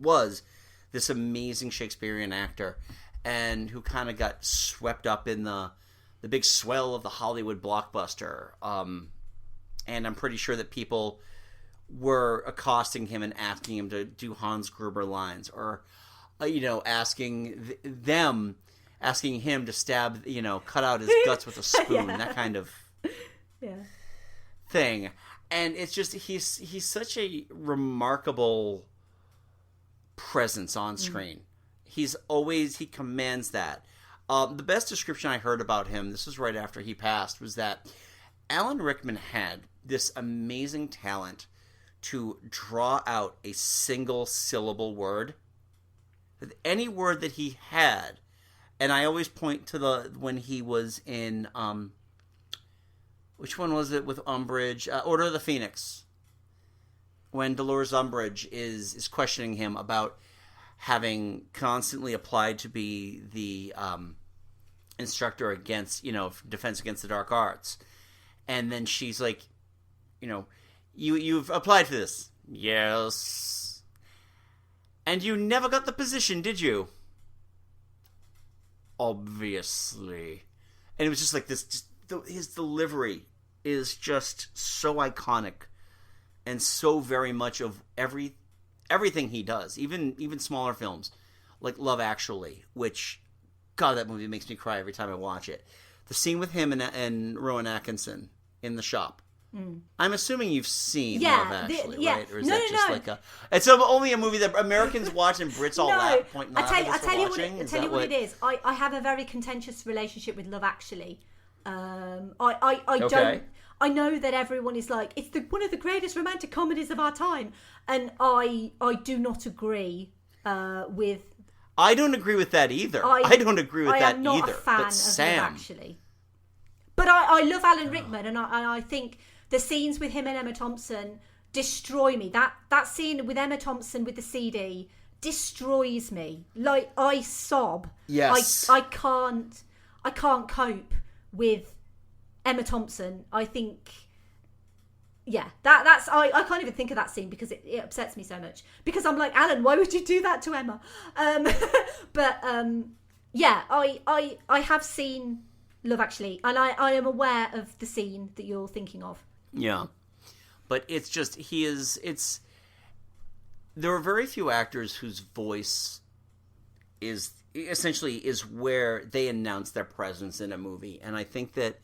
was this amazing Shakespearean actor and who kind of got swept up in the big swell of the Hollywood blockbuster. And I'm pretty sure that people were accosting him and asking him to do Hans Gruber lines, or, asking him to stab, cut out his guts with a spoon, that kind of thing. And it's just, he's such a remarkable presence on screen. He commands that. The best description I heard about him, this was right after he passed, was that Alan Rickman had this amazing talent to draw out a single syllable word. Any word that he had, and I always point to when he was in, which one was it with Umbridge? Order of the Phoenix. When Dolores Umbridge is questioning him about having constantly applied to be the instructor against, Defense Against the Dark Arts. And then she's like, you've applied for this. Yes. And you never got the position, did you? Obviously. And it was just like this, his delivery is just so iconic and so very much of everything he does, even smaller films like Love Actually, which, God, that movie makes me cry every time I watch it. The scene with him and Rowan Atkinson in the shop I'm assuming you've seen Yeah, Love Actually, yeah. right? Or is No, that no, just no. like a... It's only a movie that Americans watch and Brits all laugh, point I tell you what it is. I have a very contentious relationship with Love Actually. I don't... I know that everyone is like, it's one of the greatest romantic comedies of our time. And I do not agree with... I don't agree with that either. I don't agree with that either. I am not a fan of Sam. Love Actually. But I love Alan Rickman, and I think the scenes with him and Emma Thompson destroy me. That scene with Emma Thompson with the CD destroys me. Like, I sob. Yes. I can't cope with Emma Thompson. I think, yeah, that's I can't even think of that scene because it upsets me so much. Because I'm like, Alan, why would you do that to Emma? Yeah, I have seen Love Actually, and I am aware of the scene that you're thinking of. Yeah, but it's just there are very few actors whose voice is where they announce their presence in a movie, and I think that,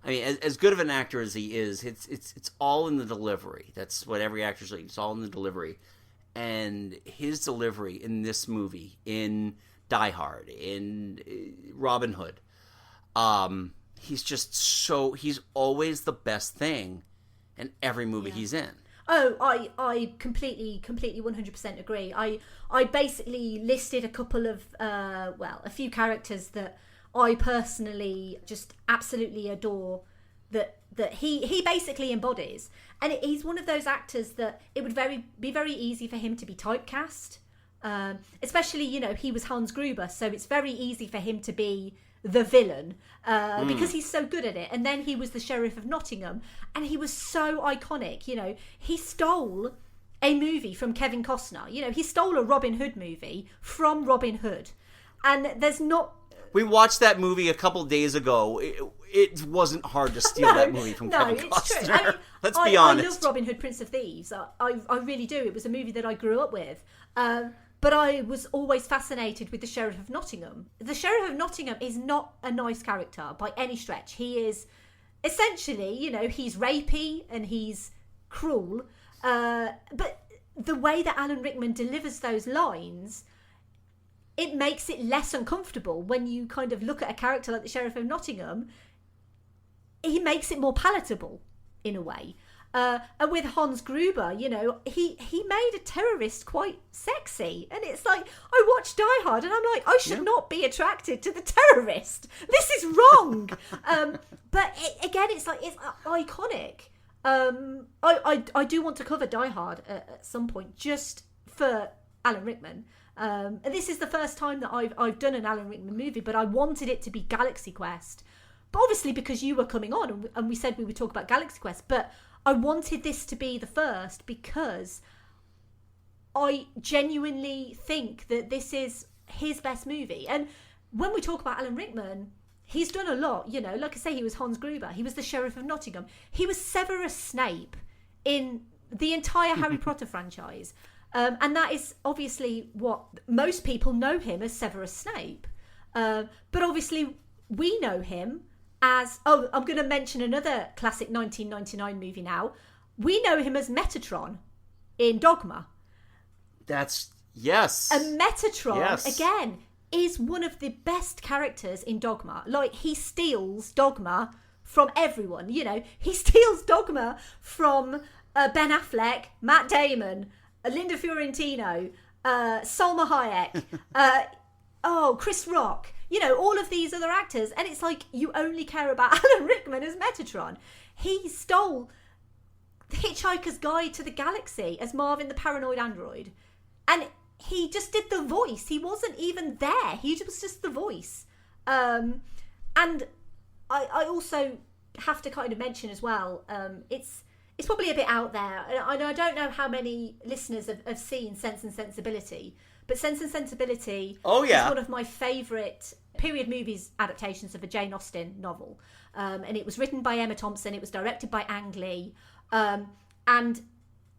I mean, as good of an actor as he is, it's all in the delivery. That's what every actor's like. It's all in the delivery, and his delivery in this movie, in Die Hard, in Robin Hood, he's always the best thing in every movie he's in. Oh, I completely 100% agree. I basically listed a couple of, a few characters that I personally just absolutely adore that he basically embodies. And he's one of those actors that it would be very easy for him to be typecast. Especially, he was Hans Gruber, so it's very easy for him to be the villain because he's so good at it. And then he was the Sheriff of Nottingham, and he was so iconic. He stole a movie from Kevin Costner. He stole a Robin Hood movie from Robin Hood, and there's not... We watched that movie a couple days ago. It wasn't hard to steal that movie from Kevin Costner. It's true. I mean, Let's be honest. I love Robin Hood, Prince of Thieves. I really do. It was a movie that I grew up with. But I was always fascinated with the Sheriff of Nottingham. The Sheriff of Nottingham is not a nice character by any stretch. He is essentially, he's rapey and he's cruel. But the way that Alan Rickman delivers those lines, it makes it less uncomfortable when you kind of look at a character like the Sheriff of Nottingham. He makes it more palatable in a way. And with Hans Gruber, he made a terrorist quite sexy. And it's like, I watched Die Hard and I'm like, I should not be attracted to the terrorist. This is wrong. But it's like, it's iconic. I do want to cover Die Hard at some point just for Alan Rickman. And this is the first time that I've done an Alan Rickman movie, but I wanted it to be Galaxy Quest. But obviously because you were coming on and we said we would talk about Galaxy Quest, but I wanted this to be the first because I genuinely think that this is his best movie. And when we talk about Alan Rickman, he's done a lot. Like I say, he was Hans Gruber. He was the Sheriff of Nottingham. He was Severus Snape in the entire Harry Potter franchise. And that is obviously what most people know him as, Severus Snape. But obviously we know him as, I'm going to mention another classic 1999 movie now. We know him as Metatron in Dogma. Yes. And Metatron, again, is one of the best characters in Dogma. Like, he steals Dogma from everyone, He steals Dogma from Ben Affleck, Matt Damon, Linda Fiorentino, Salma Hayek, Chris Rock, all of these other actors. And it's like, you only care about Alan Rickman as Metatron. He stole The Hitchhiker's Guide to the Galaxy as Marvin the Paranoid Android. And he just did the voice. He wasn't even there. He was just the voice. And I also have to kind of mention as well, it's probably a bit out there. And I don't know how many listeners have seen Sense and Sensibility. But Sense and Sensibility is one of my favourite period movies adaptations of a Jane Austen novel. And it was written by Emma Thompson. It was directed by Ang Lee. And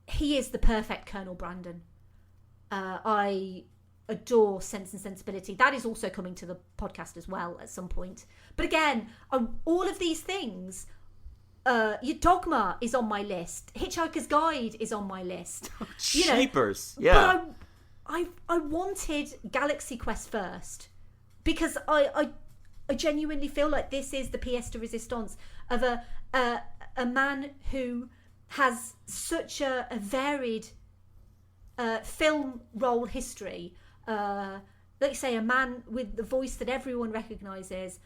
he is the perfect Colonel Brandon. I adore Sense and Sensibility. That is also coming to the podcast as well at some point. But again, all of these things, Your Dogma is on my list. Hitchhiker's Guide is on my list. Cheapers, yeah. But I wanted Galaxy Quest first because I genuinely feel like this is the pièce de résistance of a man who has such a varied film role history. Like you say, a man with the voice that everyone recognises.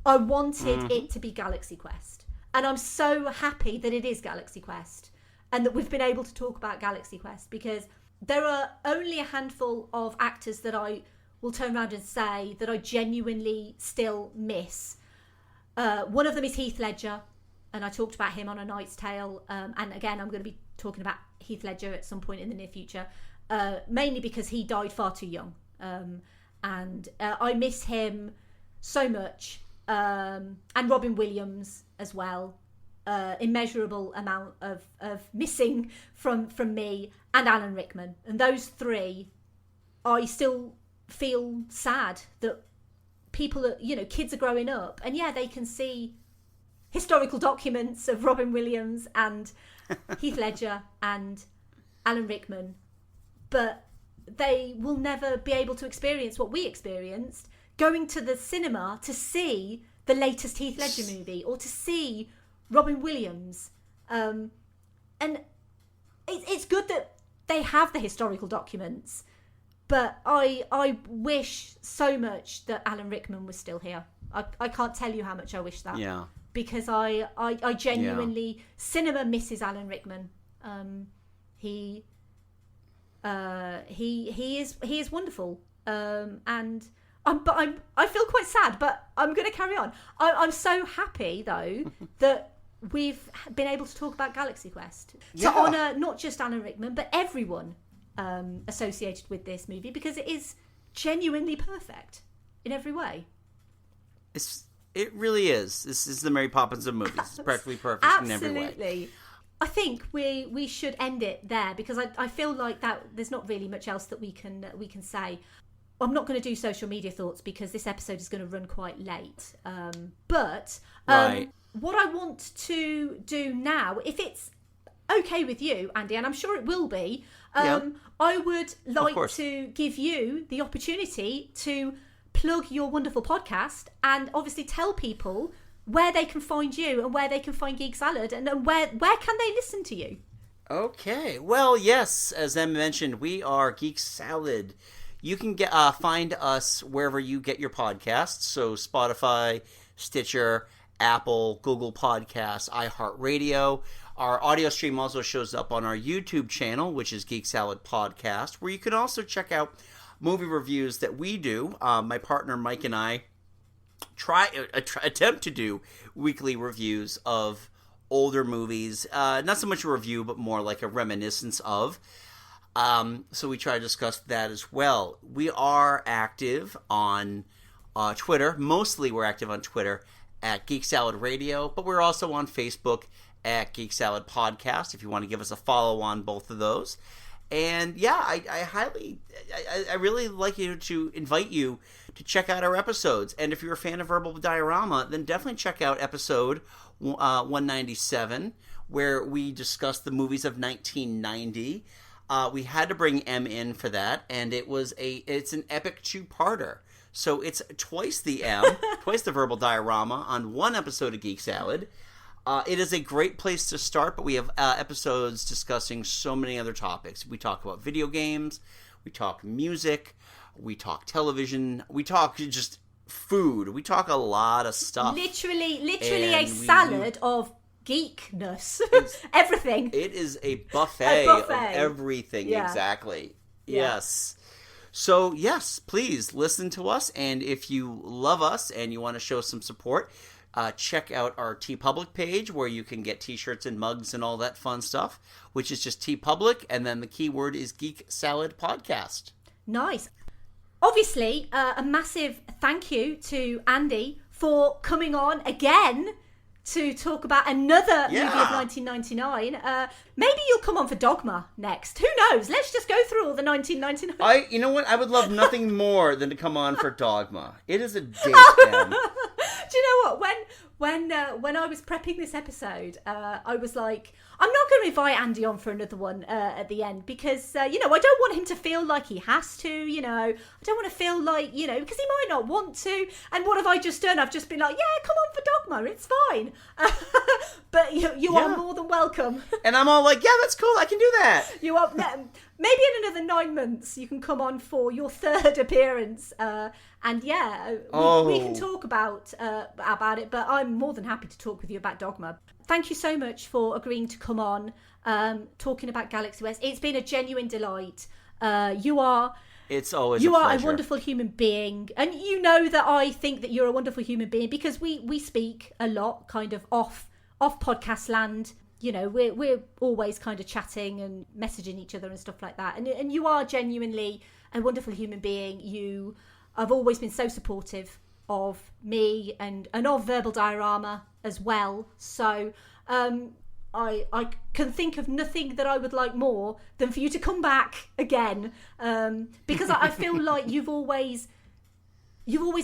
I wanted it to be Galaxy Quest. And I'm so happy that it is Galaxy Quest and that we've been able to talk about Galaxy Quest, because there are only a handful of actors that I will turn around and say that I genuinely still miss. One of them is Heath Ledger, and I talked about him on A Knight's Tale. And again, I'm going to be talking about Heath Ledger at some point in the near future, mainly because he died far too young. And I miss him so much. And Robin Williams as well. Immeasurable amount of missing from me, and Alan Rickman. And those three, I still feel sad that people are, kids are growing up, and yeah, they can see historical documents of Robin Williams and Heath Ledger and Alan Rickman, but they will never be able to experience what we experienced, going to the cinema to see the latest Heath Ledger movie or to see Robin Williams. And it's good that they have the historical documents, but I wish so much that Alan Rickman was still here. I can't tell you how much I wish that. Yeah. Because I genuinely, cinema misses Alan Rickman. He is wonderful. And I feel quite sad, but I'm going to carry on. I'm so happy though that we've been able to talk about Galaxy Quest to honour not just Alan Rickman but everyone associated with this movie, because it is genuinely perfect in every way. It really is. This is the Mary Poppins of movies. It's practically perfect in every way. Absolutely. I think we should end it there, because I feel like that there's not really much else that we can say. I'm not going to do social media thoughts because this episode is going to run quite late. But what I want to do now, if it's okay with you, Andy, and I'm sure it will be, I would like to give you the opportunity to plug your wonderful podcast and obviously tell people where they can find you and where they can find Geek Salad, and where can they listen to you? Okay. Well, yes, as Em mentioned, we are Geek Salad. You can find us wherever you get your podcasts, so Spotify, Stitcher, Apple, Google Podcasts, iHeartRadio. Our audio stream also shows up on our YouTube channel, which is Geek Salad Podcast, where you can also check out movie reviews that we do. My partner Mike and I attempt to do weekly reviews of older movies. Not so much a review, but more like a reminiscence of. So we try to discuss that as well. We are active on Twitter. Mostly we're active on Twitter at Geek Salad Radio, but we're also on Facebook at Geek Salad Podcast if you want to give us a follow on both of those. And yeah, I really like to invite you to check out our episodes. And if you're a fan of Verbal Diorama, then definitely check out episode 197, where we discuss the movies of 1990. We had to bring M in for that, and it's an epic two-parter. So it's twice the M, twice the Verbal Diorama on one episode of Geek Salad. It is a great place to start, but we have episodes discussing so many other topics. We talk about video games, we talk music, we talk television, we talk just food, we talk a lot of stuff. Literally a salad of geekness. Everything. It is a buffet of everything. Yeah. Exactly. Yeah. Yes. So yes, please listen to us, and if you love us and you want to show some support, check out our TeePublic page, where you can get t-shirts and mugs and all that fun stuff, which is just TeePublic, and then the keyword is Geek Salad Podcast. Nice. Obviously, a massive thank you to Andy for coming on again to talk about another movie of 1999. Maybe you'll come on for Dogma next. Who knows? Let's just go through all the 1999. You know what? I would love nothing more than to come on for Dogma. It is a date, Do you know what? when I was prepping this episode, I was like, I'm not going to invite Andy on for another one at the end because, I don't want him to feel like he has to, I don't want to feel like, because he might not want to. And what have I just done? I've just been like, yeah, come on for Dogma, it's fine. But you are more than welcome. And I'm all like, yeah, that's cool, I can do that. You are, maybe in another 9 months you can come on for your 3rd appearance. And yeah, we can talk about it, but I'm more than happy to talk with you about Dogma. Thank you so much for agreeing to come on, talking about Galaxy West. It's been a genuine delight. It's always you a are pleasure. a wonderful human being, and you know that I think that you're a wonderful human being because we speak a lot, kind of off podcast land. We're always kind of chatting and messaging each other and stuff like that. And you are genuinely a wonderful human being. I've always been so supportive of me and of Verbal Diorama as well. So I can think of nothing that I would like more than for you to come back again, because I feel like you've always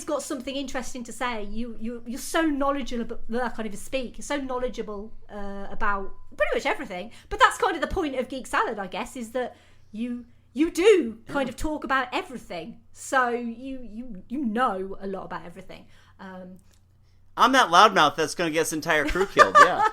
got something interesting to say. You're so knowledgeable. I can't even speak. You're so knowledgeable about pretty much everything. But that's kind of the point of Geek Salad, I guess, is that you do kind of talk about everything. So you know a lot about everything. I'm that loudmouth that's going to get this entire crew killed. Yeah.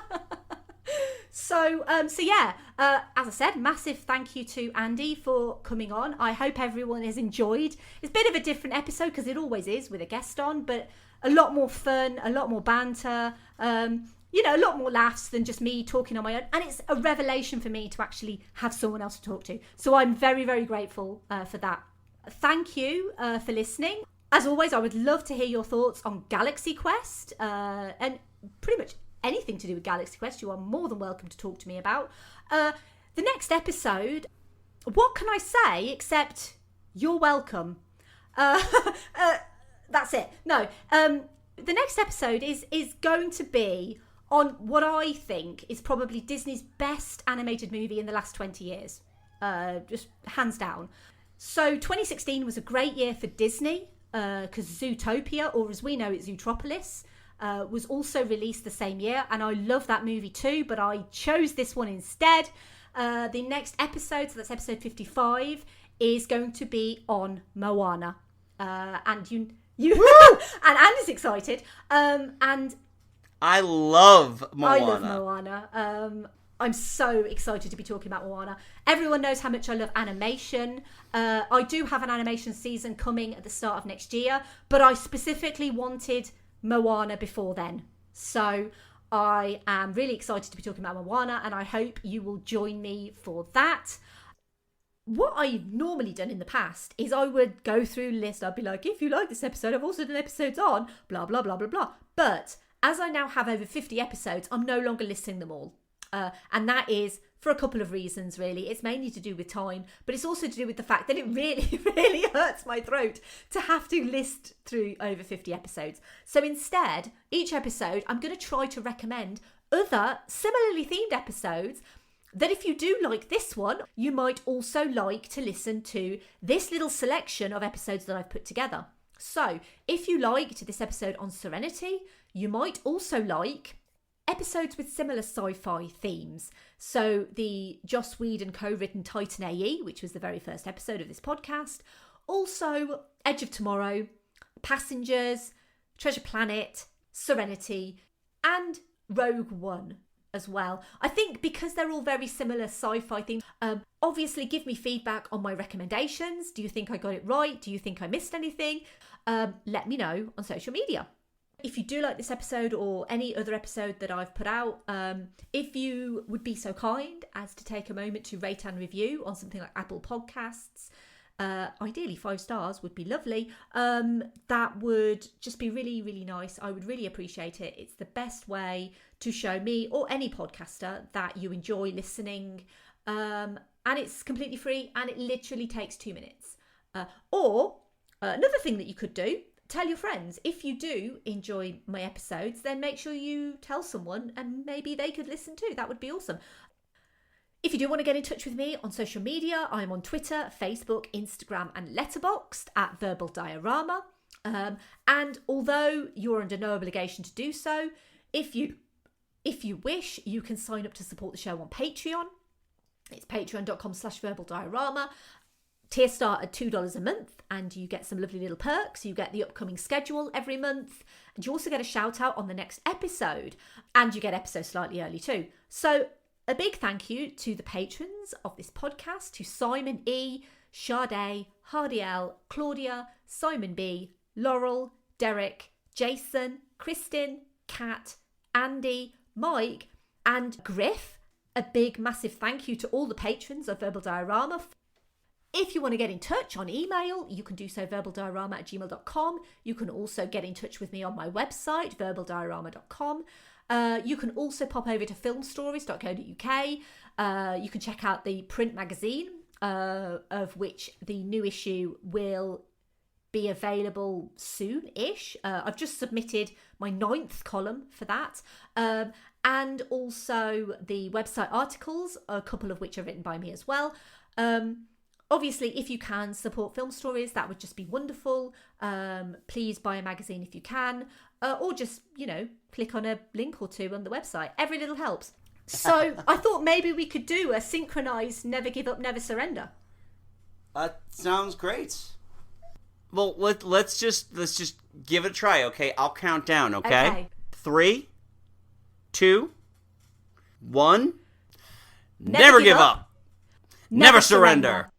So yeah, as I said, massive thank you to Andy for coming on. I hope everyone has enjoyed. It's a bit of a different episode because it always is with a guest on, but a lot more fun, a lot more banter, a lot more laughs than just me talking on my own. And it's a revelation for me to actually have someone else to talk to. So I'm very, very grateful for that. Thank you for listening. As always, I would love to hear your thoughts on Galaxy Quest and pretty much anything to do with Galaxy Quest. You are more than welcome to talk to me about. The next episode, what can I say except you're welcome? That's it. No, the next episode is going to be on what I think is probably Disney's best animated movie in the last 20 years. Just hands down. So 2016 was a great year for Disney because Zootopia, or as we know it, Zootropolis, was also released the same year, and I love that movie too, but I chose this one instead. The next episode, so that's episode 55, is going to be on Moana, and you and Andy's excited, and I love Moana. I love Moana. I'm so excited to be talking about Moana. Everyone knows how much I love animation. I do have an animation season coming at the start of next year, but I specifically wanted Moana before then. So I am really excited to be talking about Moana, and I hope you will join me for that. What I've normally done in the past is I would go through a list. I'd be like, if you like this episode, I've also done episodes on blah, blah, blah, blah, blah. But as I now have over 50 episodes, I'm no longer listing them all. And that is for a couple of reasons, really. It's mainly to do with time, but it's also to do with the fact that it really, really hurts my throat to have to list through over 50 episodes. So instead, each episode, I'm going to try to recommend other similarly themed episodes that if you do like this one, you might also like to listen to this little selection of episodes that I've put together. So if you liked this episode on Serenity, you might also like episodes with similar sci-fi themes. So the Joss Whedon co-written Titan AE, which was the very first episode of this podcast. Also Edge of Tomorrow, Passengers, Treasure Planet, Serenity, and Rogue One as well. I think because they're all very similar sci-fi themes, obviously give me feedback on my recommendations. Do you think I got it right? Do you think I missed anything? Let me know on social media. If you do like this episode or any other episode that I've put out, if you would be so kind as to take a moment to rate and review on something like Apple Podcasts, ideally 5 stars would be lovely. That would just be really, really nice. I would really appreciate it. It's the best way to show me or any podcaster that you enjoy listening. And it's completely free and it literally takes 2 minutes. Or another thing that you could do, tell your friends. If you do enjoy my episodes, then make sure you tell someone and maybe they could listen too. That would be awesome. If you do want to get in touch with me on social media, I'm on Twitter, Facebook, Instagram and Letterboxd at Verbal Diorama. And although you're under no obligation to do so, If you wish, you can sign up to support the show on Patreon. It's patreon.com/verbaldiorama. Tier start at $2 a month, and you get some lovely little perks. You get the upcoming schedule every month, and you also get a shout out on the next episode, and you get episodes slightly early too. So a big thank you to the patrons of this podcast, to Simon E, Sade, Hardy L, Claudia, Simon B, Laurel, Derek, Jason, Kristin, Kat, Andy, Mike, and Griff. A big massive thank you to all the patrons of Verbal Diorama. If you want to get in touch on email, you can do so verbaldiorama@gmail.com. You can also get in touch with me on my website, verbaldiorama.com. You can also pop over to filmstories.co.uk. You can check out the print magazine, of which the new issue will be available soon-ish. I've just submitted my 9th column for that. And also the website articles, a couple of which are written by me as well. Obviously, if you can support Film Stories, that would just be wonderful. Please buy a magazine if you can, or just, click on a link or two on the website. Every little helps. So I thought maybe we could do a synchronized Never Give Up, Never Surrender. That sounds great. Well, let's just give it a try, okay? I'll count down, okay? 3, 2, 1. Never give up. Never surrender.